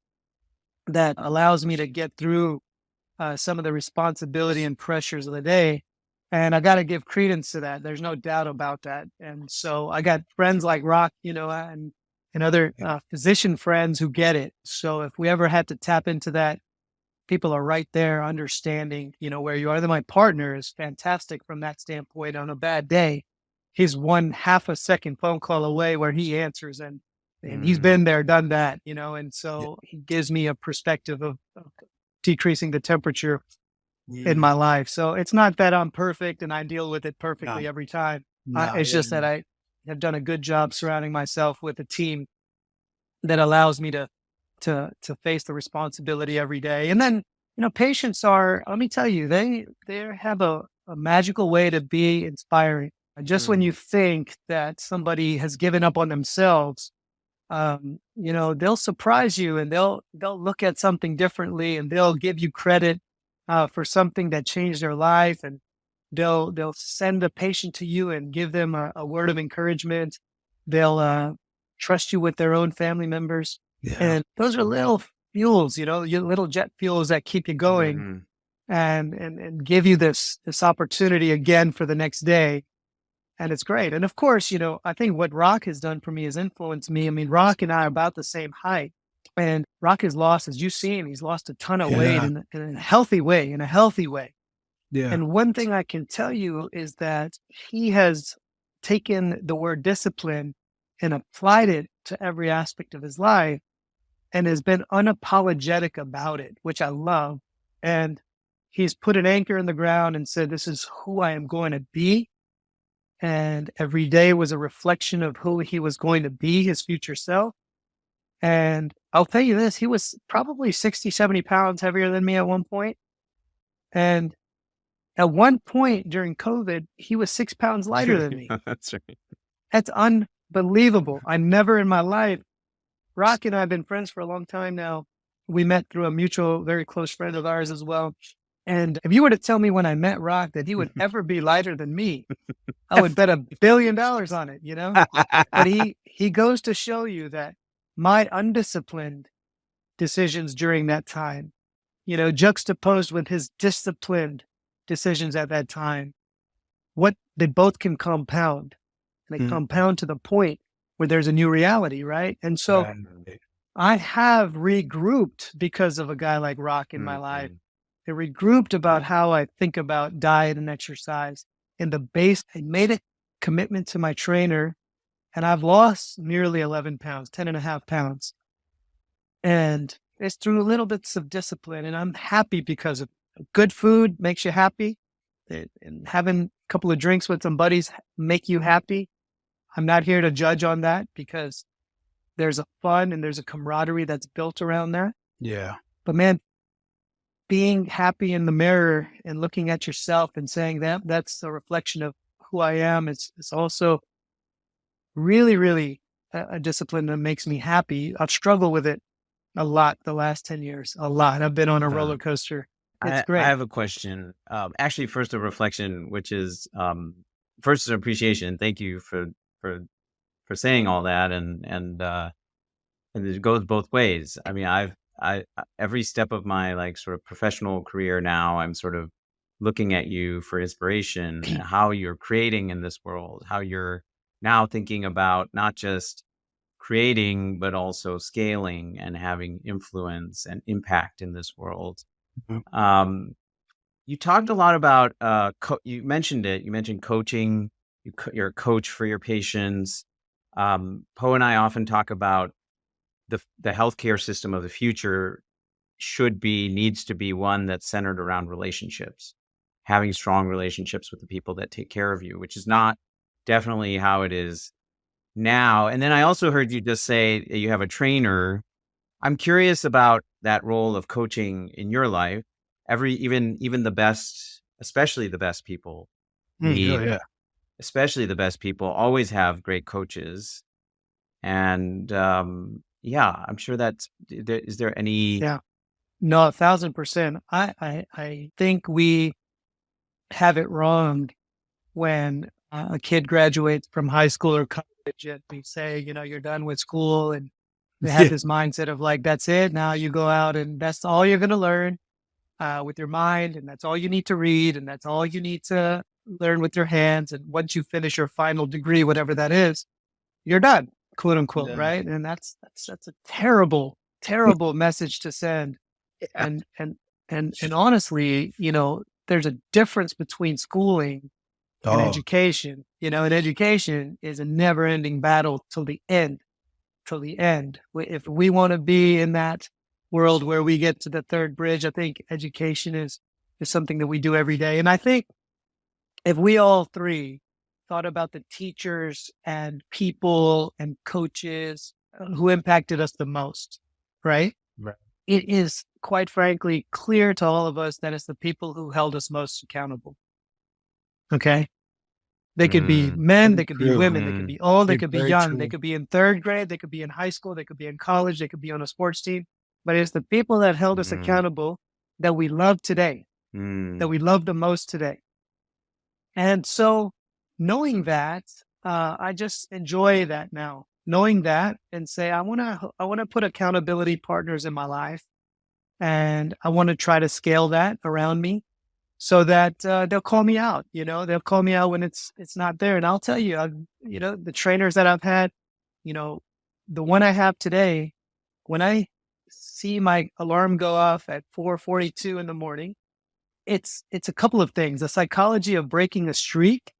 that allows me to get through some of the responsibility and pressures of the day. And I got to give credence to that. There's no doubt about that. And so I got friends like Rock, and other physician friends who get it. So if we ever had to tap into that, people are right there understanding, where you are. Then my partner is fantastic from that standpoint. On a bad day, he's 1/2 a second phone call away where he answers, and he's been there, done that, and so he gives me a perspective of decreasing the temperature in my life. So it's not that I'm perfect and I deal with it perfectly every time. It's just that have done a good job surrounding myself with a team that allows me to face the responsibility every day. And then, patients are, let me tell you, they have a magical way to be inspiring. Just when you think that somebody has given up on themselves, they'll surprise you, and they'll look at something differently, and they'll give you credit for something that changed their life, and they'll send a patient to you and give them a word of encouragement. They'll trust you with their own family members. Yeah. And those are little fuels, your little jet fuels that keep you going and give you this opportunity again for the next day. And it's great. And of course, I think what Rock has done for me has influenced me. I mean, Rock and I are about the same height. And Rock has lost, as you've seen, he's lost a ton of weight in a healthy way, Yeah. And one thing I can tell you is that he has taken the word discipline and applied it to every aspect of his life and has been unapologetic about it, which I love. And he's put an anchor in the ground and said, this is who I am going to be. And every day was a reflection of who he was going to be, his future self. And I'll tell you this, he was probably 60, 70 pounds heavier than me at one point. And at one point during COVID, he was 6 pounds lighter than me. That's right. That's unbelievable. I never in my life, Rock and I have been friends for a long time now. We met through a mutual, very close friend of ours as well. And if you were to tell me when I met Rock that he would ever be lighter than me, I would bet $1 billion on it, But he goes to show you that my undisciplined decisions during that time, juxtaposed with his disciplined decisions at that time, what they both can compound. And they compound to the point where there's a new reality, right? And so I have regrouped because of a guy like Rock in my life. I regrouped about how I think about diet and exercise. In the base, I made a commitment to my trainer, and I've lost nearly 11 pounds, 10 and a half pounds. And it's through little bits of discipline, and I'm happy because of it. Good food makes you happy, and having a couple of drinks with some buddies make you happy. I'm not here to judge on that because there's a fun and there's a camaraderie that's built around that. Yeah. But man, being happy in the mirror and looking at yourself and saying that's a reflection of who I am. It's also really, really a discipline that makes me happy. I've struggled with it a lot the last 10 years, a lot. I've been on a roller coaster. It's great. I have a question. Actually, first a reflection, which is first an appreciation. Thank you for saying all that, and it goes both ways. I mean, I every step of my sort of professional career now, I'm sort of looking at you for inspiration, and how you're creating in this world, how you're now thinking about not just creating, but also scaling and having influence and impact in this world. You talked a lot about, you mentioned it, you mentioned coaching, you're a coach for your patients. Poe and I often talk about the healthcare system of the future needs to be one that's centered around relationships, having strong relationships with the people that take care of you, which is not definitely how it is now. And then I also heard you just say you have a trainer. I'm curious about that role of coaching in your life. Even the best, especially the best people especially the best people always have great coaches. And I'm sure is there any? Yeah, no, 1,000%. I think we have it wrong when a kid graduates from high school or college and we say, you're done with school, and they have this mindset of that's it. Now you go out and that's all you're going to learn with your mind, and that's all you need to read, and that's all you need to learn with your hands. And once you finish your final degree, whatever that is, you're done, quote unquote, right? And that's a terrible, terrible message to send. Yeah. And honestly, there's a difference between schooling and education. And education is a never-ending battle till the end. If we want to be in that world where we get to the third bridge, I think education is something that we do every day. And I think if we all three thought about the teachers and people and coaches who impacted us the most, right? Right. It is quite frankly clear to all of us that it's the people who held us most accountable. Okay. They could be men, they could be True. women, they could be old, they could be Very young, they true. could be in third grade, they could be in high school, they could be in college, they could be on a sports team. But it's the people that held us accountable that we love today, that we love the most today. And so knowing that, I just enjoy that now. Knowing that and say, I wanna put accountability partners in my life, and I want to try to scale that around me so that they'll call me out. They'll call me out when it's not there, and I'll tell you, the trainers that I've had, you know, the one I have today, when I see my alarm go off at 4:42 in the morning, it's a couple of things. The psychology of breaking a streak.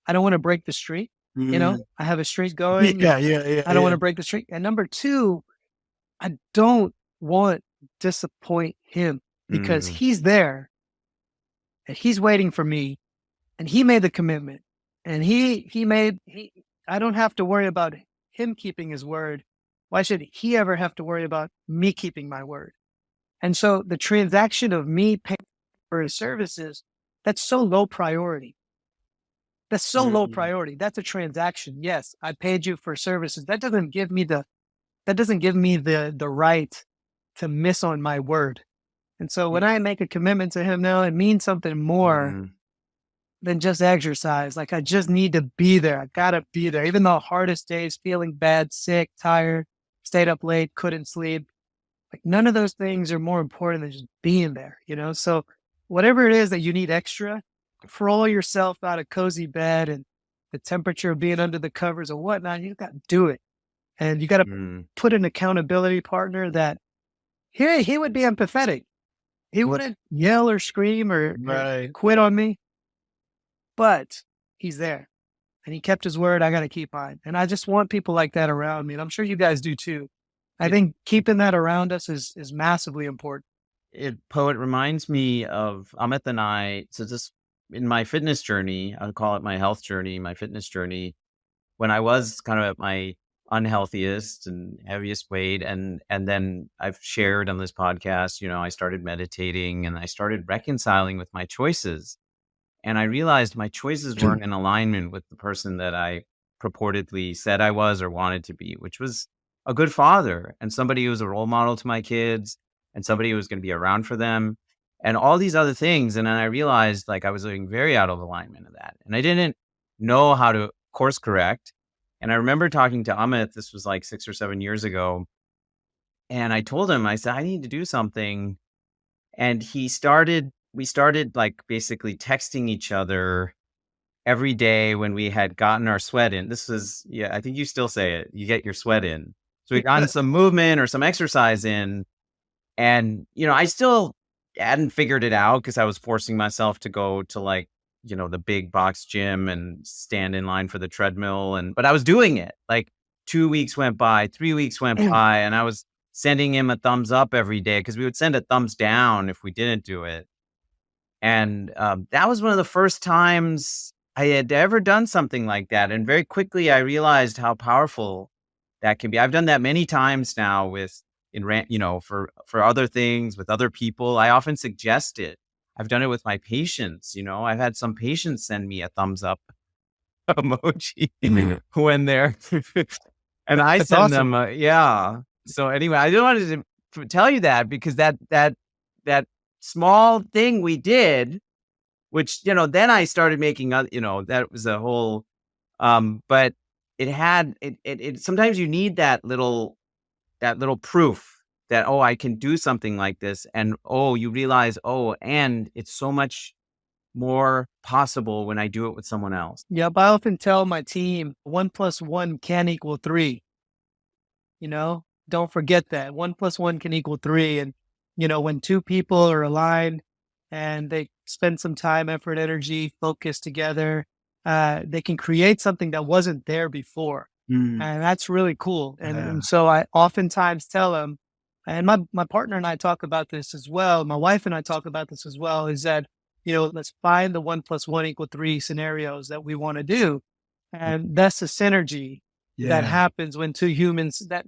I don't want to break the streak. I have a streak going. Yeah. I don't want to break the streak. And number two, I don't want to disappoint him because he's there and he's waiting for me and he made the commitment and I don't have to worry about him keeping his word. Why should he ever have to worry about me keeping my word? And so the transaction of me paying for his services, that's so low priority. That's so low priority. That's a transaction. Yes, I paid you for services. That doesn't give me the right to miss on my word. And so when I make a commitment to him now, it means something more than just exercise. Like I just need to be there. I gotta be there. Even the hardest days, feeling bad, sick, tired, stayed up late, couldn't sleep. Like none of those things are more important than just being there, So whatever it is that you need extra, roll yourself out of cozy bed and the temperature of being under the covers or whatnot, you got to do it. And you got to put an accountability partner that he would be empathetic. He wouldn't yell or scream or quit on me, but he's there and he kept his word. I got to keep mine. And I just want people like that around me. And I'm sure you guys do too. I think keeping that around us is massively important. Poet reminds me of Amit and I. So just in my fitness journey, I would call it my health journey, my fitness journey, when I was kind of at my unhealthiest and heaviest weight. And then I've shared on this podcast, I started meditating and I started reconciling with my choices. And I realized my choices weren't in alignment with the person that I purportedly said I was or wanted to be, which was a good father and somebody who was a role model to my kids and somebody who was going to be around for them and all these other things. And then I realized like I was living very out of alignment of that. And I didn't know how to course correct. And I remember talking to Amit, this was like 6 or 7 years ago. And I told him, I said, I need to do something. And we started like basically texting each other every day when we had gotten our sweat in. This was, I think you still say it, you get your sweat in. So we gotten some movement or some exercise in. And, I still hadn't figured it out because I was forcing myself to go to like, the big box gym and stand in line for the treadmill. But I was doing it. Like 2 weeks went by, 3 weeks went by, and I was sending him a thumbs up every day because we would send a thumbs down if we didn't do it. And that was one of the first times I had ever done something like that. And very quickly, I realized how powerful that can be. I've done that many times now for other things with other people. I often suggest it. I've done it with my patients. I've had some patients send me a thumbs up emoji when they're, and I That's send awesome. them, So anyway, I just wanted to tell you that because that small thing we did, which, then I started making, that was a whole, but it had, it sometimes you need that little proof that, I can do something like this. And, you realize, and it's so much more possible when I do it with someone else. Yep. I often tell my team 1 + 1 can equal 3. Don't forget that 1 + 1 can equal 3. And, when two people are aligned and they spend some time, effort, energy, focus together, they can create something that wasn't there before. And that's really cool. And so I oftentimes tell them, and my partner and I talk about this as well. My wife and I talk about this as well, is that, let's find the 1 + 1 = 3 scenarios that we want to do. And that's the synergy that Yeah. happens when two humans, that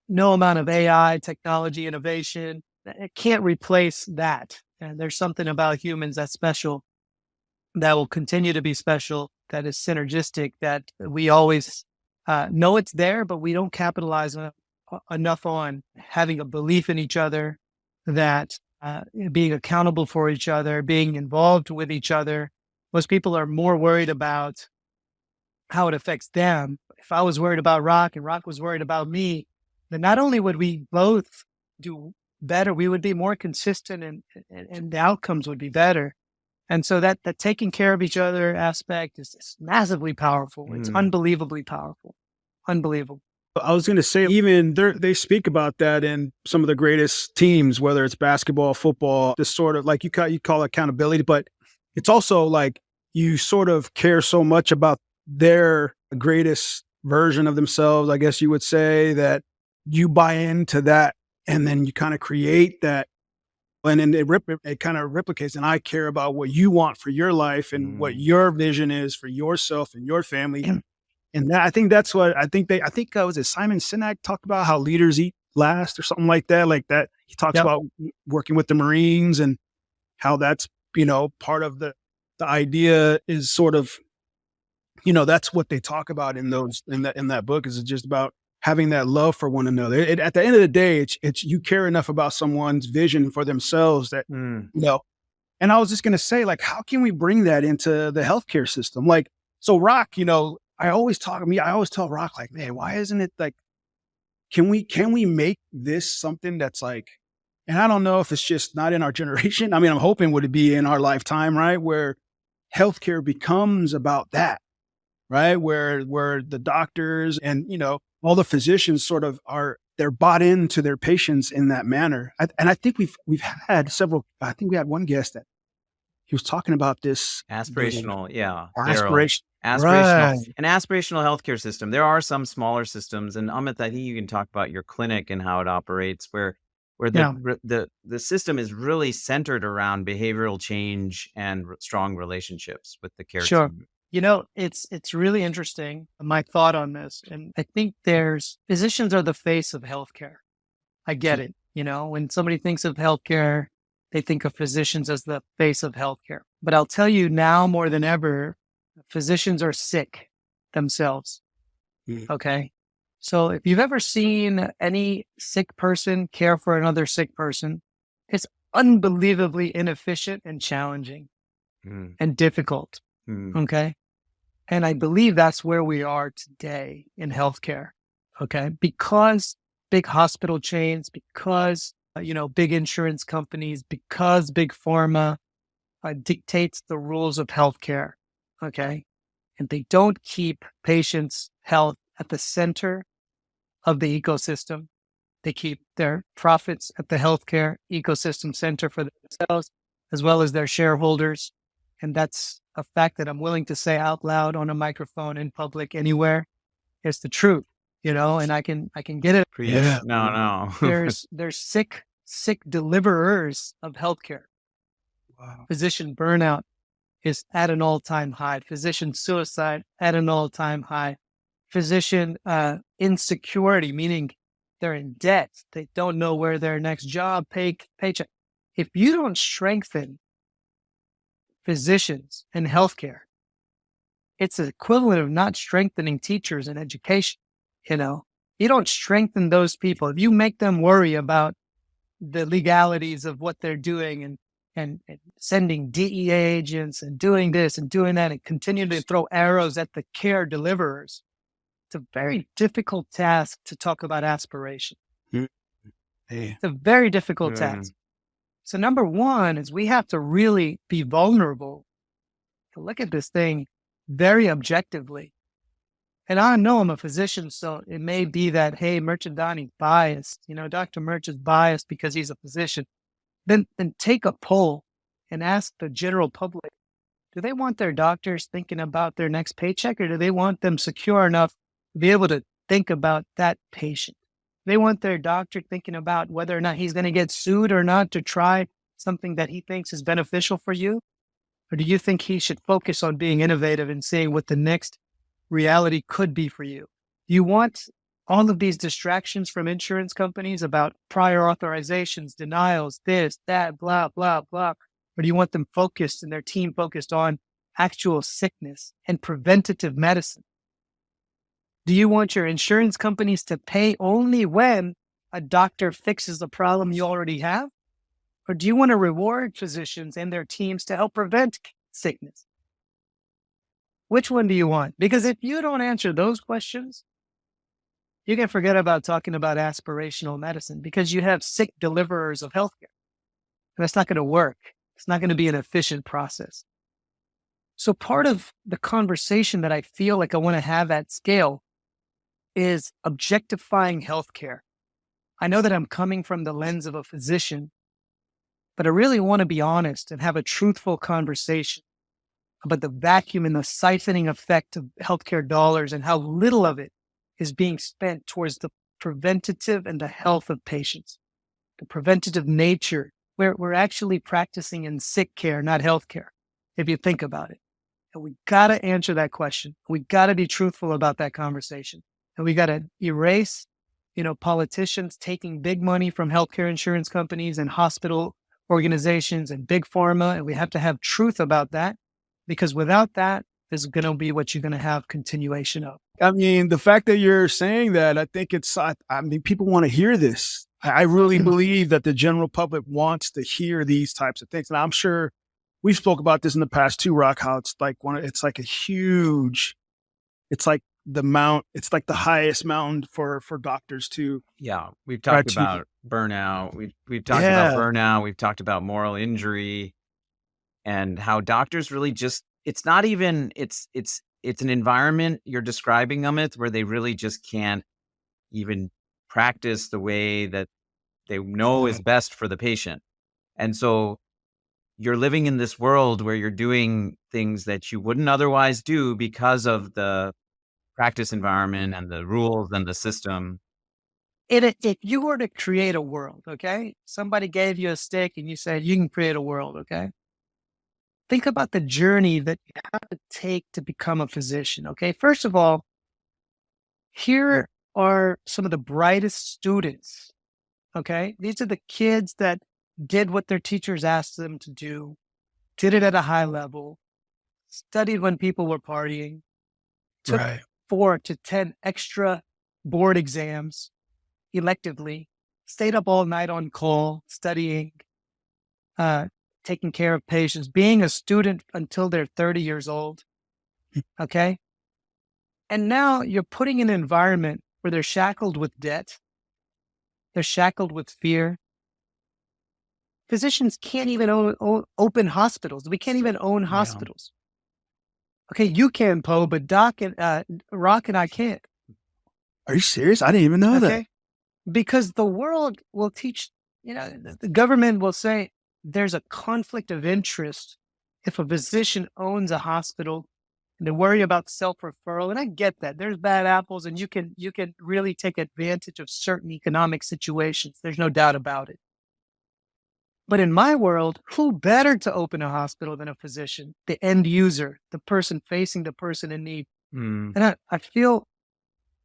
no amount of AI, technology, innovation, it can't replace that. And there's something about humans that's special, that will continue to be special, that is synergistic, that we always know it's there, but we don't capitalize enough on having a belief in each other, that being accountable for each other, being involved with each other. Most people are more worried about how it affects them. If I was worried about Rock and Rock was worried about me, then not only would we both do better, we would be more consistent, and the outcomes would be better. And so that taking care of each other aspect is massively powerful. It's unbelievably powerful. Unbelievable. I was going to say, even they speak about that in some of the greatest teams, whether it's basketball, football, this sort of like you call accountability, but it's also like you sort of care so much about their greatest version of themselves, I guess you would say, that you buy into that, and then you kind of create that, and then it kind of replicates. And I care about what you want for your life and what your vision is for yourself and your family. And that, I think that's what I think was it Simon Sinek talked about how leaders eat last or something like that. Like that, he talks about working with the Marines and how that's, part of the idea is sort of, that's what they talk about in that book, is just about having that love for one another. At the end of the day, it's you care enough about someone's vision for themselves that, and I was just going to say, like, how can we bring that into the healthcare system? Like, so Rock, I always tell Rock, like, man, why isn't it like, can we make this something that's like, and I don't know if it's just not in our generation. I mean, I'm hoping would it be in our lifetime, right? Where healthcare becomes about that, right? Where the doctors and, all the physicians sort of they're bought into their patients in that manner. And I think we've had I think we had one guest that he was talking about this aspirational, aspiration. Aspirational, an aspirational healthcare system. There are some smaller systems, and Amit, I think you can talk about your clinic and how it operates, where the system is really centered around behavioral change and strong relationships with the care team. It's really interesting, my thought on this. And I think physicians are the face of healthcare. I get it. When somebody thinks of healthcare, they think of physicians as the face of healthcare. But I'll tell you now more than ever, physicians are sick themselves. Okay. So if you've ever seen any sick person care for another sick person, it's unbelievably inefficient and challenging and difficult. Okay. And I believe that's where we are today in healthcare. Okay. Because big hospital chains, because, big insurance companies, because big pharma dictates the rules of healthcare. Okay. And they don't keep patients' health at the center of the ecosystem. They keep their profits at the healthcare ecosystem center for themselves, as well as their shareholders. And that's a fact that I'm willing to say out loud on a microphone in public anywhere. It's the truth, and I can get it. Yeah. No. There's sick deliverers of healthcare. Wow. Physician burnout is at an all-time high. Physician suicide at an all-time high. Physician insecurity, meaning they're in debt. They don't know where their next job, paycheck. If you don't strengthen physicians in healthcare, it's the equivalent of not strengthening teachers in education. You don't strengthen those people. If you make them worry about the legalities of what they're doing and sending DEA agents and doing this and doing that and continue to throw arrows at the care deliverers, it's a very difficult task to talk about aspiration. It's a very difficult task. So number one is we have to really be vulnerable to look at this thing very objectively. And I know I'm a physician, so it may be that, hey, Mirchandani biased. Dr. Mirch is biased because he's a physician. Then take a poll and ask the general public, do they want their doctors thinking about their next paycheck, or do they want them secure enough to be able to think about that patient? They want their doctor thinking about whether or not he's going to get sued or not to try something that he thinks is beneficial for you? Or do you think he should focus on being innovative and seeing what the next reality could be for you? Do you want all of these distractions from insurance companies about prior authorizations, denials, this, that, blah, blah, blah? Or do you want them focused and their team focused on actual sickness and preventative medicine? Do you want your insurance companies to pay only when a doctor fixes the problem you already have? Or do you want to reward physicians and their teams to help prevent sickness? Which one do you want? Because if you don't answer those questions, you can forget about talking about aspirational medicine because you have sick deliverers of healthcare. And that's not going to work. It's not going to be an efficient process. So part of the conversation that I feel like I want to have at scale is objectifying healthcare. I know that I'm coming from the lens of a physician, but I really want to be honest and have a truthful conversation about the vacuum and the siphoning effect of healthcare dollars and how little of it is being spent towards the preventative and the health of patients, the preventative nature, where we're actually practicing in sick care, not healthcare, if you think about it. And we got to answer that question. We got to be truthful about that conversation. And we got to erase, politicians taking big money from healthcare insurance companies and hospital organizations and big pharma. And we have to have truth about that, because without that, there's going to be what you're going to have continuation of. I mean, the fact that you're saying that, I think people want to hear this. I really believe that the general public wants to hear these types of things. And I'm sure we've spoke about this in the past too, Rock, how it's like the highest mountain for doctors to. Yeah. We've talked about burnout. We've talked about burnout. We've talked about moral injury and how doctors really it's not even, it's an environment you're describing, Amit, where they really just can't even practice the way that they know is best for the patient. And so you're living in this world where you're doing things that you wouldn't otherwise do because of the practice environment and the rules and the system. If you were to create a world, okay, somebody gave you a stick and you said, you can create a world, okay? Think about the journey that you have to take to become a physician, okay? First of all, here are some of the brightest students, okay? These are the kids that did what their teachers asked them to do, did it at a high level, studied when people were partying, took 4 to 10 extra board exams electively, stayed up all night on call, studying, taking care of patients, being a student until they're 30 years old. Okay. And now you're putting an environment where they're shackled with debt. They're shackled with fear. Physicians can't even open hospitals. We can't even own hospitals. Okay. You can, Poe, but Rock and I can't. Are you serious? I didn't even know that. Because the world will teach, the government will say, there's a conflict of interest if a physician owns a hospital and they worry about self-referral. And I get that. There's bad apples and you can really take advantage of certain economic situations. There's no doubt about it. But in my world, who better to open a hospital than a physician, the end user, the person facing the person in need? And I feel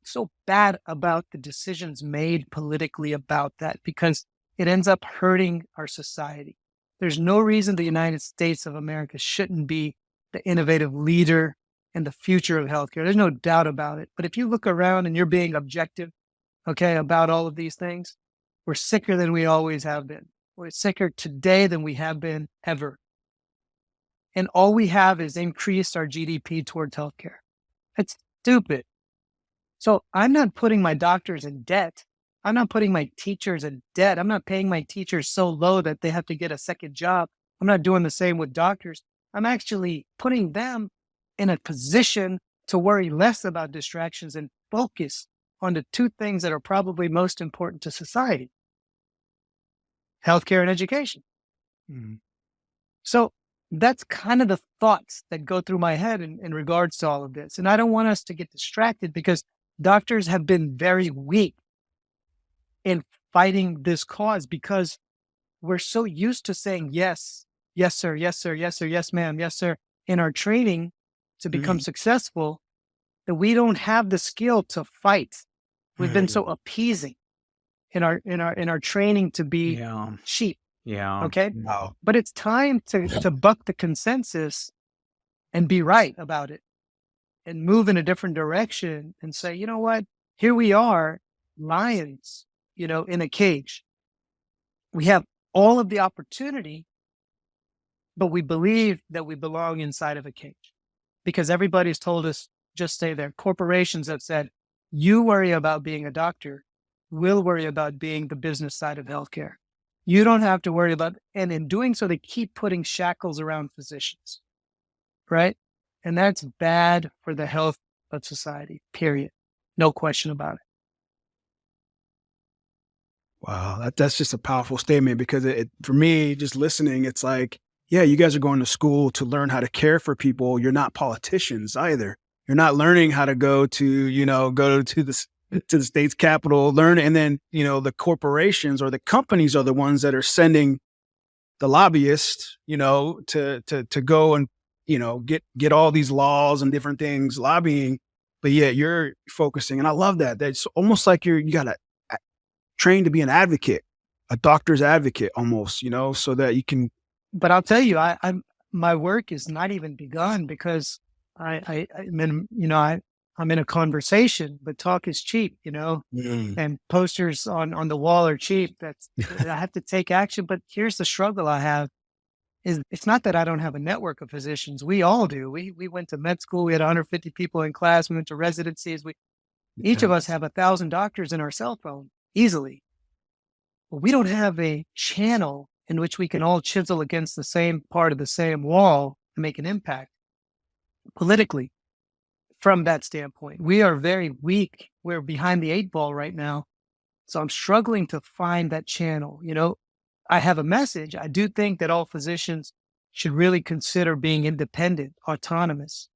so bad about the decisions made politically about that because it ends up hurting our society. There's no reason the United States of America shouldn't be the innovative leader in the future of healthcare. There's no doubt about it. But if you look around and you're being objective, okay, about all of these things, we're sicker than we always have been. We're sicker today than we have been ever. And all we have is increased our GDP towards healthcare. It's stupid. So I'm not putting my doctors in debt. I'm not putting my teachers in debt. I'm not paying my teachers so low that they have to get a second job. I'm not doing the same with doctors. I'm actually putting them in a position to worry less about distractions and focus on the two things that are probably most important to society: healthcare and education. So that's kind of the thoughts that go through my head in regards to all of this. And I don't want us to get distracted because doctors have been very weak in fighting this cause because we're so used to saying, yes, yes, sir, yes, sir, yes, sir, yes, ma'am, yes, sir, in our training to become successful, that we don't have the skill to fight. We've been so appeasing in our training to be sheep. Yeah. Okay. Wow. But it's time to buck the consensus and be right about it and move in a different direction and say, you know what? Here we are, lions, in a cage. We have all of the opportunity, but we believe that we belong inside of a cage because everybody's told us, just stay there. Corporations have said, you worry about being a doctor. We'll worry about being the business side of healthcare. You don't have to worry about, and in doing so, they keep putting shackles around physicians, right? And that's bad for the health of society, period. No question about it. Wow, that's just a powerful statement because for me, just listening, it's like, yeah, you guys are going to school to learn how to care for people. You're not politicians either. You're not learning how to go to the state's capital, learn, and then, the corporations or the companies are the ones that are sending the lobbyists, to go and, get all these laws and different things lobbying. But yeah, you're focusing. And I love that. That's almost like you got to train to be an advocate, a doctor's advocate almost, so that you can. But I'll tell you, my work is not even begun because I'm in a conversation, but talk is cheap, and posters on the wall are cheap. I have to take action. But here's the struggle I have is it's not that I don't have a network of physicians. We all do. We went to med school. We had 150 people in class. We went to residencies. Each of us have 1,000 doctors in our cell phone easily. But we don't have a channel in which we can all chisel against the same part of the same wall and make an impact politically. From that standpoint, we are very weak. We're behind the 8 ball right now. So I'm struggling to find that channel. I have a message. I do think that all physicians should really consider being independent, autonomous.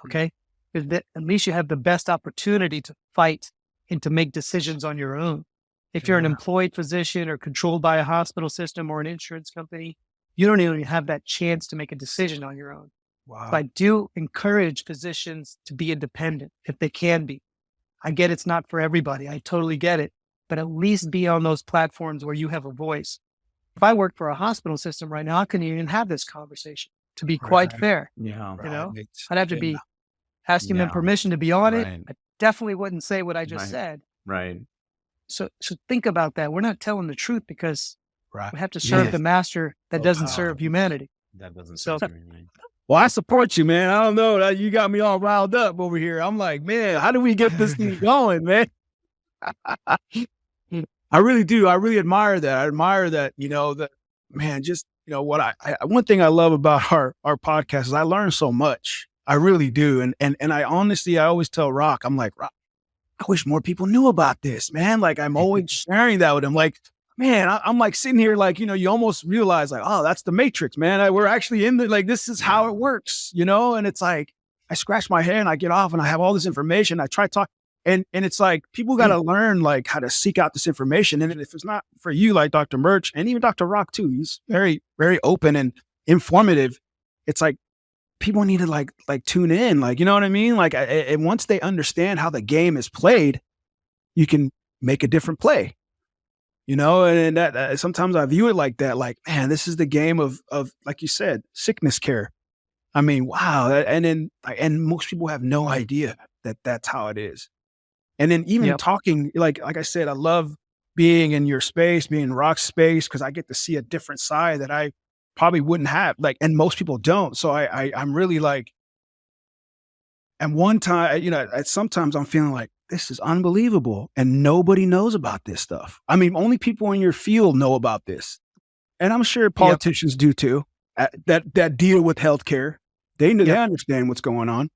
Okay. Because at least you have the best opportunity to fight and to make decisions on your own. If you're an employed physician or controlled by a hospital system or an insurance company, you don't even have that chance to make a decision on your own. Wow. So I do encourage physicians to be independent if they can be. I get it's not for everybody. I totally get it. But at least be on those platforms where you have a voice. If I worked for a hospital system right now, I couldn't even have this conversation, to be quite fair. Yeah. I'd have to be asking them permission to be on it. I definitely wouldn't say what I just said. Right. So think about that. We're not telling the truth because we have to serve the master that doesn't serve humanity. That doesn't serve humanity. Well, I support you, man. I don't know. You got me all riled up over here. I'm like, man, how do we get this thing going, man? I really do. I really admire that. I admire that, man, just, what one thing I love about our podcast is I learn so much. I really do. And I honestly, I always tell Rock, I'm like, Rock, I wish more people knew about this, man. Like I'm always sharing that with him. Like, man, I'm like sitting here, like, you almost realize like, oh, that's the Matrix, man. We're actually in the, like, this is how it works, and it's like, I scratch my head and I get off and I have all this information. I try to talk and it's like, people got to learn like how to seek out this information. And if it's not for you, like Dr. Mirch and even Dr. Rock too, he's very, very open and informative. It's like, people need to like tune in, like, you know what I mean? Like, and once they understand how the game is played, you can make a different play. And that sometimes I view it like that, like, man, this is the game of, like you said, sickness care. I mean, wow. And most people have no idea that that's how it is. And then even talking, like I said, I love being in your space, being in Rock's space, because I get to see a different side that I probably wouldn't have, like, and most people don't. So I'm really like, and one time, sometimes I'm feeling like, this is unbelievable. And nobody knows about this stuff. I mean, only people in your field know about this. And I'm sure politicians do too, that deal with healthcare. They understand what's going on.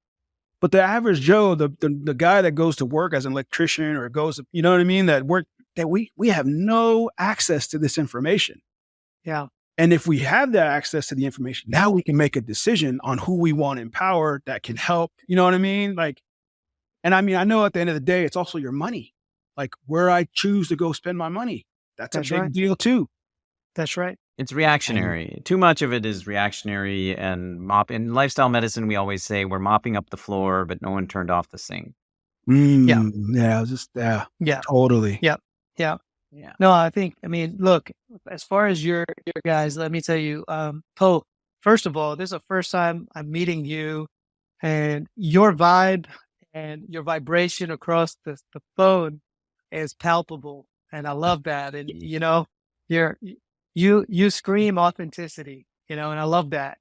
But the average Joe, the guy that goes to work as an electrician or goes to, you know what I mean? That we have no access to this information. Yeah. And if we have that access to the information, now we can make a decision on who we want to empower that can help. You know what I mean? Like, and I mean, I know at the end of the day, it's also your money, like where I choose to go spend my money. That's a big deal too. That's right. It's reactionary. Too much of it is reactionary and in lifestyle medicine, we always say we're mopping up the floor, but no one turned off the sink. Yeah. Yeah, Yeah. totally. Yeah. Yeah. Yeah. No, I mean, look, as far as your guys, let me tell you, Poe, first of all, this is the first time I'm meeting you, and your vibe and your vibration across the phone is palpable. And I love that. And you're you scream authenticity, and I love that.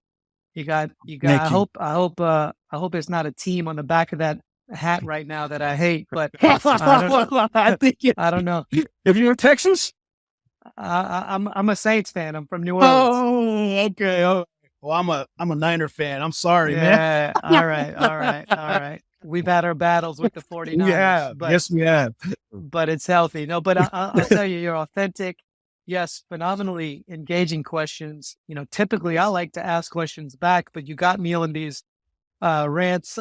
Thank you. I hope it's not a team on the back of that hat right now that I hate, but I think I don't know. if you're in Texas. I'm a Saints fan. I'm from New Orleans. Oh, okay. Oh, well, I'm a Niner fan. I'm sorry, man. Yeah. All right. All right. All right. We've had our battles with the 49ers, Yes, we have. but it's healthy. No, but I'll tell you, you're authentic. Yes, phenomenally engaging questions. Typically I like to ask questions back, but you got me on these rants.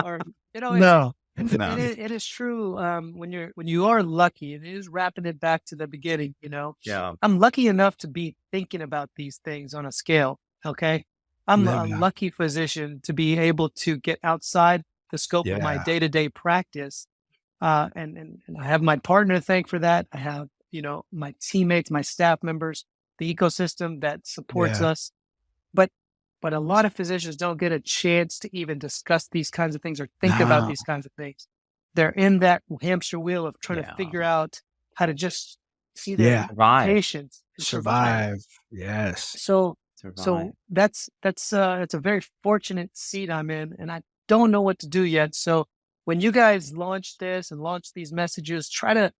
or, No. it is true. When you are lucky, and it is wrapping it back to the beginning, Yeah. I'm lucky enough to be thinking about these things on a scale. Okay. I'm a Yeah. lucky physician to be able to get outside the scope of my Yeah. day-to-day practice. And I have my partner to thank for that. I have, my teammates, my staff members, the ecosystem that supports Yeah. us. But a lot of physicians don't get a chance to even discuss these kinds of things or think about No. these kinds of things. They're in that hamster wheel of trying to Yeah. figure out how to just see their Survive. patients and survive. Yes. So Survive. that's a very fortunate seat I'm in, and I don't know what to do yet. So when you guys launch this and launch these messages, try to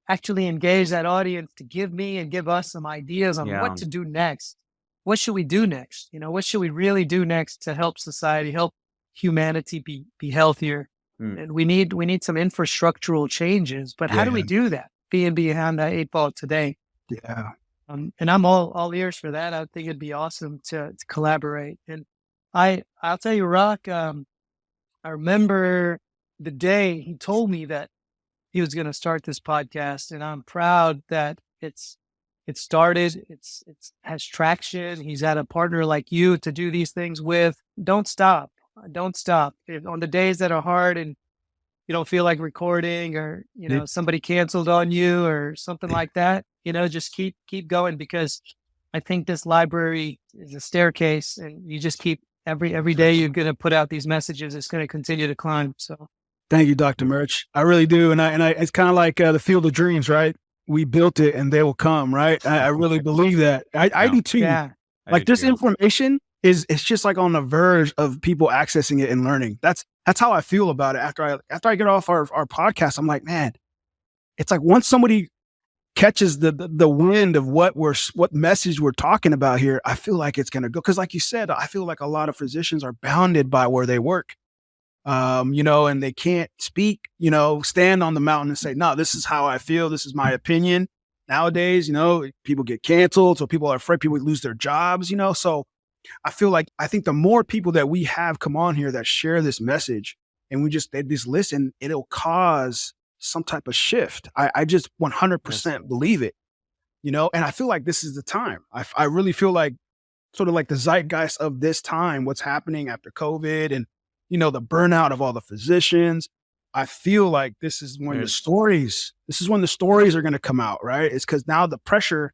actually engage that audience to give me and give us some ideas on Yeah. what to do next. What should we do next? What should we really do next to help society, help humanity be healthier? Mm. And we need some infrastructural changes. But how do we Yeah. do that? Being behind that 8 ball today. Yeah. And I'm all ears for that. I think it'd be awesome to collaborate. And I'll tell you, Rock, I remember the day he told me that he was going to start this podcast, and I'm proud that it started. It's has traction. He's had a partner like you to do these things with. Don't stop. Don't stop. On the days that are hard and you don't feel like recording, or somebody canceled on you or something like that, just keep going, because I think this library is a staircase, and you just keep every day you're going to put out these messages. It's going to continue to climb. So Thank you, Dr. Mirch. I really do. And I it's kind of like the field of dreams, right? We built it and they will come, right? I really believe that. I do too. yeah, Like this information it's just like on the verge of people accessing it and learning. That's how I feel about it. After I get off our podcast, I'm like, man, it's like once somebody catches the wind of what message we're talking about here, I feel like it's gonna go. Cause like you said, I feel like a lot of physicians are bounded by where they work. And they can't speak, stand on the mountain and say, no, this is how I feel. This is my opinion. Nowadays, people get canceled. So people are afraid people lose their jobs, so I think the more people that we have come on here that share this message and they just listen, it'll cause some type of shift. I just 100% believe it, and I feel like this is the time. I really feel like sort of like the zeitgeist of this time, what's happening after COVID and, the burnout of all the physicians. I feel like this is when the stories are going to come out, right? It's because now the pressure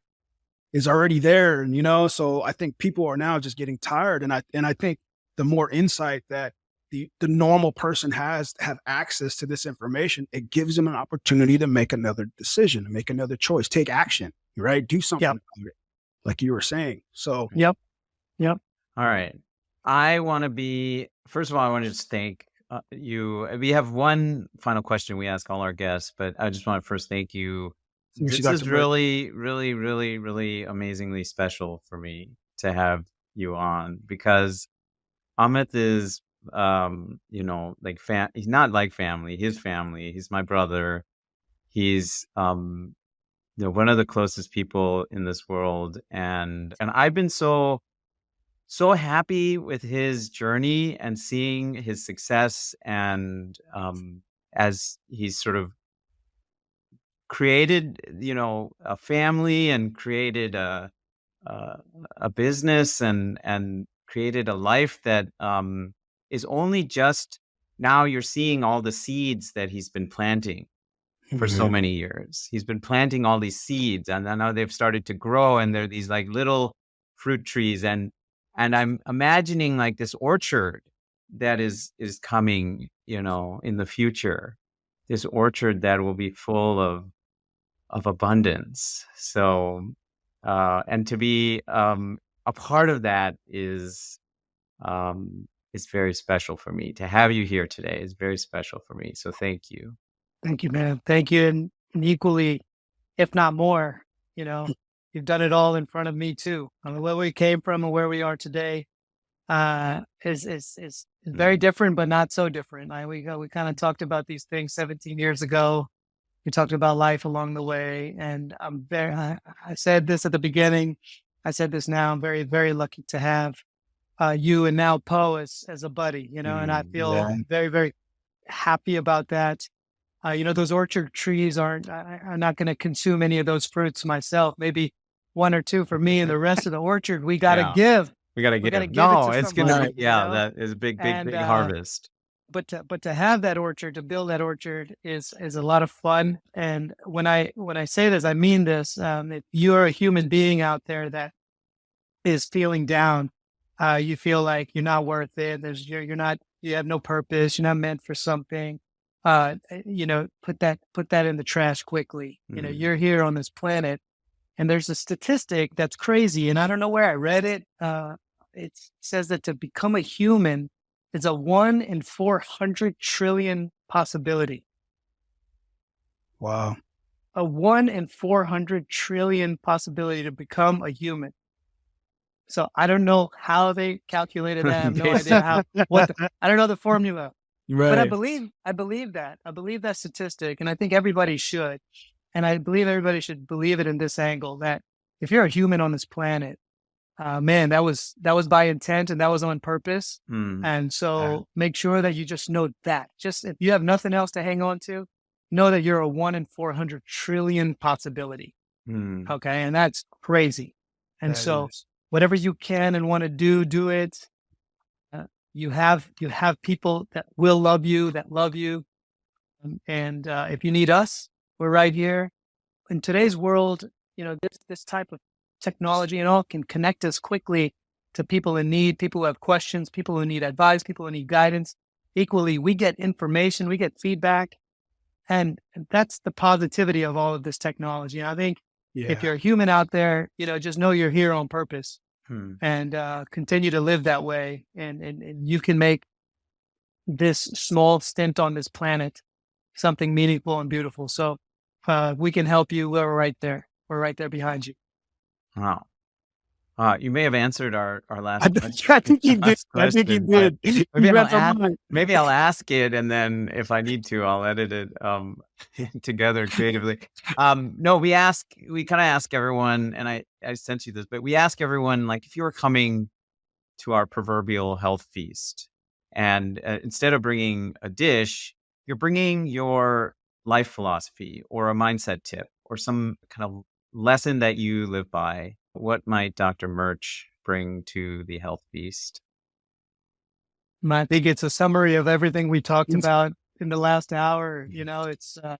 is already there. And, so I think people are now just getting tired. And I think the more insight that the normal person has to have access to this information, it gives them an opportunity to make another decision, to make another choice, take action, right? Do something about it, like you were saying. So, Yep. All right. First of all, I want to just thank you. We have one final question we ask all our guests, but I just want to first thank you. This is really, really, really, really amazingly special for me to have you on, because Amit is, he's not like family. His family. He's my brother. He's, one of the closest people in this world, and I've been so happy with his journey and seeing his success, and as he's sort of created, a family and created a business and created a life that is only just now you're seeing all the seeds that he's been planting for so many years. He's been planting all these seeds, and then now they've started to grow, and they're these like little fruit trees, and I'm imagining like this orchard that is coming, in the future. This orchard that will be full of abundance. So, and to be a part of that is very special for me. To have you here today is very special for me. So thank you. Thank you, man. Thank you. And equally, if not more, you've done it all in front of me too. I mean, where we came from and where we are today is very different, but not so different. We kind of talked about these things 17 years ago. We talked about life along the way, and I said this at the beginning. I said this now. I'm very, very lucky to have you and now Poe as a buddy, and I feel very, very happy about that. Those orchard trees I'm not going to consume any of those fruits myself. Maybe one or two for me, and the rest of the orchard we got to give. We got to give. No, it's going to be, that is a big harvest. But to have that orchard, to build that orchard is a lot of fun. And when I say this, I mean this. If you're a human being out there that is feeling down, you feel like you're not worth it. You have no purpose. You're not meant for something. Put that in the trash quickly. You're here on this planet, and there's a statistic that's crazy, and I don't know where I read it. It says that to become a human is a 1 in 400 trillion possibility. Wow. A 1 in 400 trillion possibility to become a human. So I don't know how they calculated that. I have no idea I don't know the formula. Right. But I believe that. I believe that statistic, and I think everybody should. And I believe everybody should believe it in this angle, that if you're a human on this planet, man, that was by intent, and that was on purpose. And so make sure that you just know that. Just if you have nothing else to hang on to, know that you're a 1 in 400 trillion possibility. Okay. And that's crazy. And whatever you can and want to do it. You have people that will love you, that love you. And if you need us, we're right here. In today's world, this type of technology and all can connect us quickly to people in need, people who have questions, people who need advice, people who need guidance. Equally, we get information, we get feedback. And that's the positivity of all of this technology. And I think if you're a human out there, just know you're here on purpose. And continue to live that way, and you can make this small stint on this planet something meaningful and beautiful. So we can help you. We're right there. We're right there behind you. Wow. You may have answered our last question. I think you did. I think you did. Maybe I'll ask it, and then if I need to, I'll edit it together creatively. No, we kind of ask everyone, and I sent you this, but we ask everyone, like, if you were coming to our proverbial health feast, and instead of bringing a dish, you're bringing your life philosophy or a mindset tip or some kind of lesson that you live by, what might Dr. Mirch bring to the health feast? I think it's a summary of everything we talked about in the last hour. It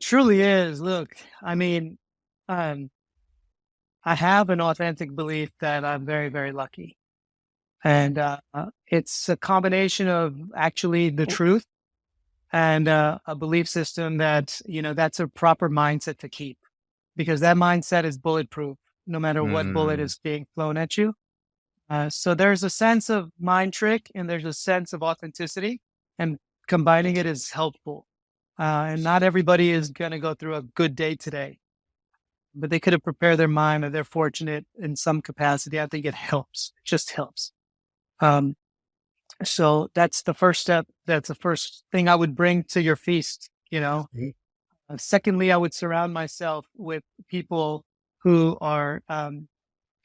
truly is. Look, I mean, I have an authentic belief that I'm very, very lucky. And it's a combination of actually the truth and a belief system that, that's a proper mindset to keep, because that mindset is bulletproof no matter what bullet is being flown at you. So there's a sense of mind trick and there's a sense of authenticity, and combining it is helpful. And not everybody is going to go through a good day today, but they could have prepared their mind, or they're fortunate in some capacity. I think it helps. It just helps. So that's the first step. That's the first thing I would bring to your feast, Secondly, I would surround myself with people who are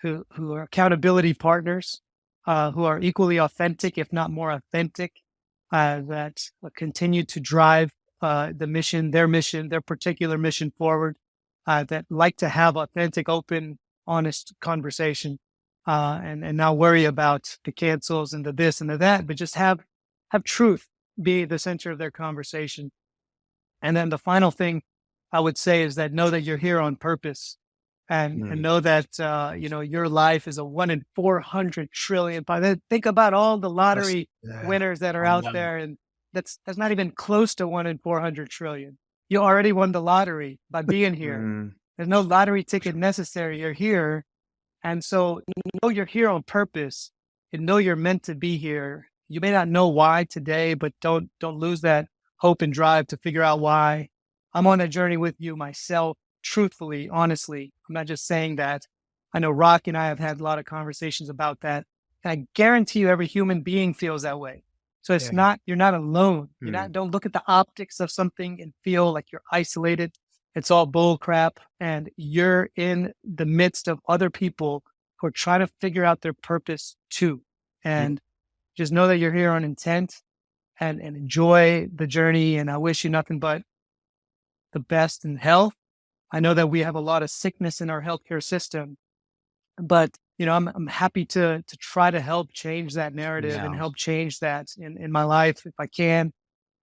who are accountability partners, who are equally authentic, if not more authentic, that continue to drive the mission, their particular mission forward, that like to have authentic, open, honest conversation, and not worry about the cancels and the this and the that, but just have truth be the center of their conversation. And then the final thing I would say is that know that you're here on purpose, and know that your life is a 1 in 400 trillion. Think about all the lottery winners that are out there, and that's not even close to 1 in 400 trillion. You already won the lottery by being here. There's no lottery ticket necessary. You're here, and so know you're here on purpose, and know you're meant to be here. You may not know why today, but don't lose that hope and drive to figure out why. I'm on that journey with you myself, truthfully, honestly. I'm not just saying that. I know Rock and I have had a lot of conversations about that. And I guarantee you every human being feels that way. So it's not, you're not alone. Don't look at the optics of something and feel like you're isolated. It's all bull crap. And you're in the midst of other people who are trying to figure out their purpose too. And just know that you're here on intent, and enjoy the journey. And I wish you nothing but the best in health. I know that we have a lot of sickness in our healthcare system, but I'm happy to try to help change that narrative and help change that in my life if I can.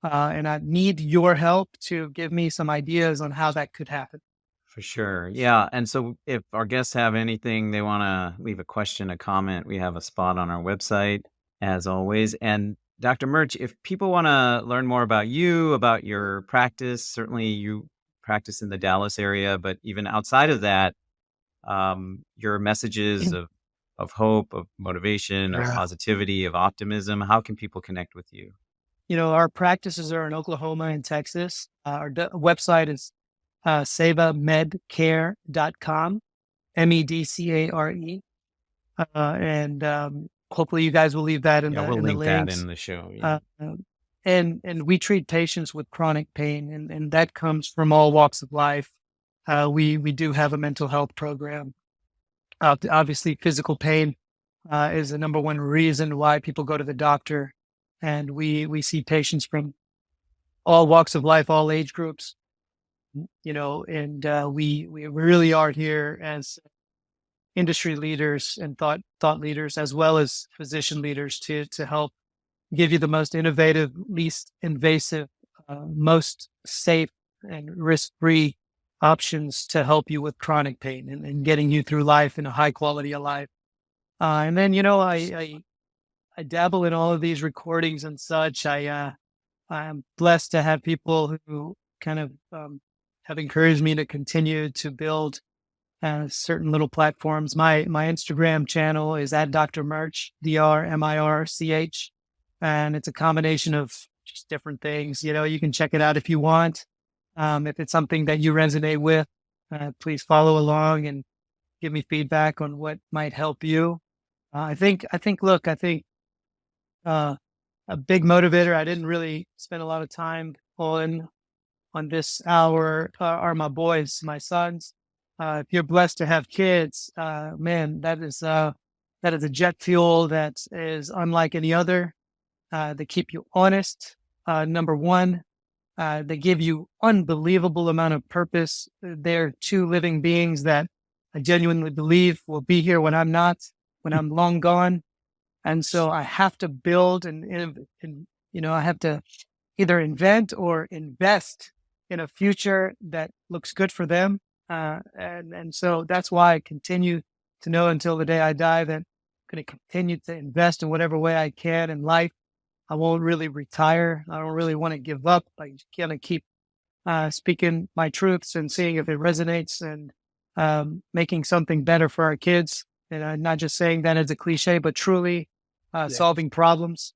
And I need your help to give me some ideas on how that could happen. For sure. Yeah. And so if our guests have anything, they want to leave a question, a comment, we have a spot on our website as always. And Dr. Mirch, if people want to learn more about you, about your practice, certainly you practice in the Dallas area, but even outside of that, your messages of hope, of motivation, of positivity, of optimism, how can people connect with you? Our practices are in Oklahoma and Texas. Our website is sevamedcare.com, MEDCARE. And hopefully you guys will leave that in we'll the link links. that in the show. And we treat patients with chronic pain, and that comes from all walks of life. We do have a mental health program. Obviously, physical pain is the number one reason why people go to the doctor, and we see patients from all walks of life, all age groups. And we really are here as industry leaders and thought leaders, as well as physician leaders, to help give you the most innovative, least invasive, most safe and risk-free options to help you with chronic pain and getting you through life in a high quality of life. And then, I dabble in all of these recordings and such. I'm blessed to have people who kind of have encouraged me to continue to build certain little platforms. My Instagram channel is at Dr. Mirch, DrMirch. And it's a combination of just different things. You can check it out if you want. If it's something that you resonate with, please follow along and give me feedback on what might help you. I think a big motivator I didn't really spend a lot of time on this hour are my boys, my sons. If you're blessed to have kids, man, that is a jet fuel that is unlike any other. They keep you honest. Number one, they give you unbelievable amount of purpose. They're two living beings that I genuinely believe will be here when I'm not, when I'm long gone. And so I have to build and I have to either invent or invest in a future that looks good for them. And so that's why I continue to know until the day I die that I'm going to continue to invest in whatever way I can in life. I won't really retire. I don't really want to give up. I'm going to keep speaking my truths and seeing if it resonates and making something better for our kids. And I'm not just saying that as a cliche, but truly solving problems.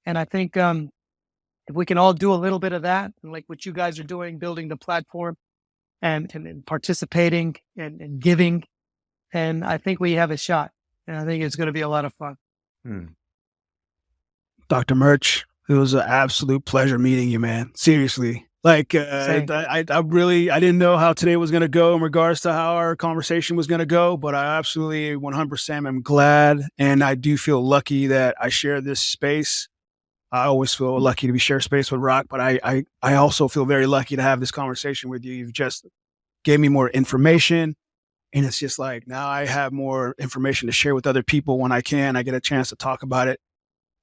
And I think if we can all do a little bit of that, like what you guys are doing, building the platform and participating and giving, and I think we have a shot. And I think it's going to be a lot of fun. Dr. Mirch, it was an absolute pleasure meeting you, man. Seriously. I didn't know how today was going to go in regards to how our conversation was going to go, but I absolutely 100% am glad. And I do feel lucky that I share this space I always feel lucky to be share space with Rock, but I also feel very lucky to have this conversation with you. You've just gave me more information, and it's just like now I have more information to share with other people when I get a chance to talk about it.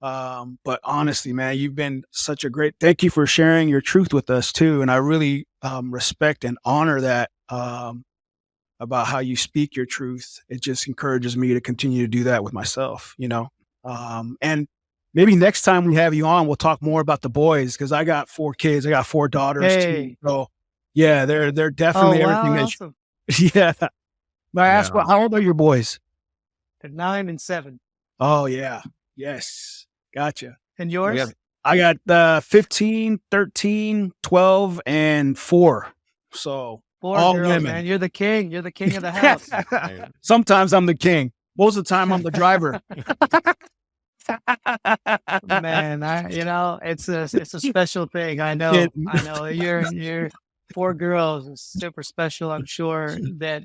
But honestly, man, you've been such a great, thank you for sharing your truth with us too. And I really respect and honor that about how you speak your truth. It just encourages me to continue to do that with myself, and maybe next time we have you on, we'll talk more about the boys. Cause I got 4 kids. I got 4 daughters too. So yeah, they're definitely everything that, awesome. yeah. But I asked, how old are your boys? They're 9 and 7. Oh yeah. Yes. Gotcha. And yours? I got 15, 13, 12, and 4. So 4 all girls, women. man. You're the king. You're the king of the house. Sometimes I'm the king. Most of the time I'm the driver. Man, it's a special thing. I know. You're 4 girls is super special. I'm sure that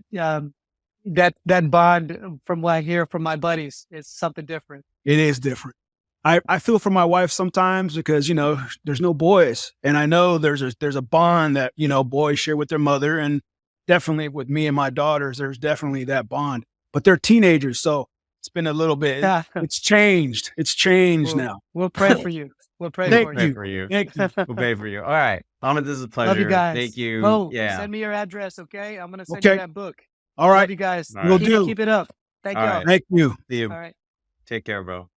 that bond from what I hear from my buddies is something different. It is different. I feel for my wife sometimes because, there's no boys. And I know there's a bond that, boys share with their mother, and definitely with me and my daughters, there's definitely that bond, but they're teenagers. So it's been a little bit, it's changed. It's changed now. We'll pray for you. We'll pray for you. Thank you. We'll pray for you. All right. Amit, this is a pleasure. Love you guys. Thank you. Oh, yeah. send me your address, okay? I'm going to send you that book. All right. Love you guys. All right. Keep it up. Thank All you. right. Thank you. See you. All right. Take care, bro.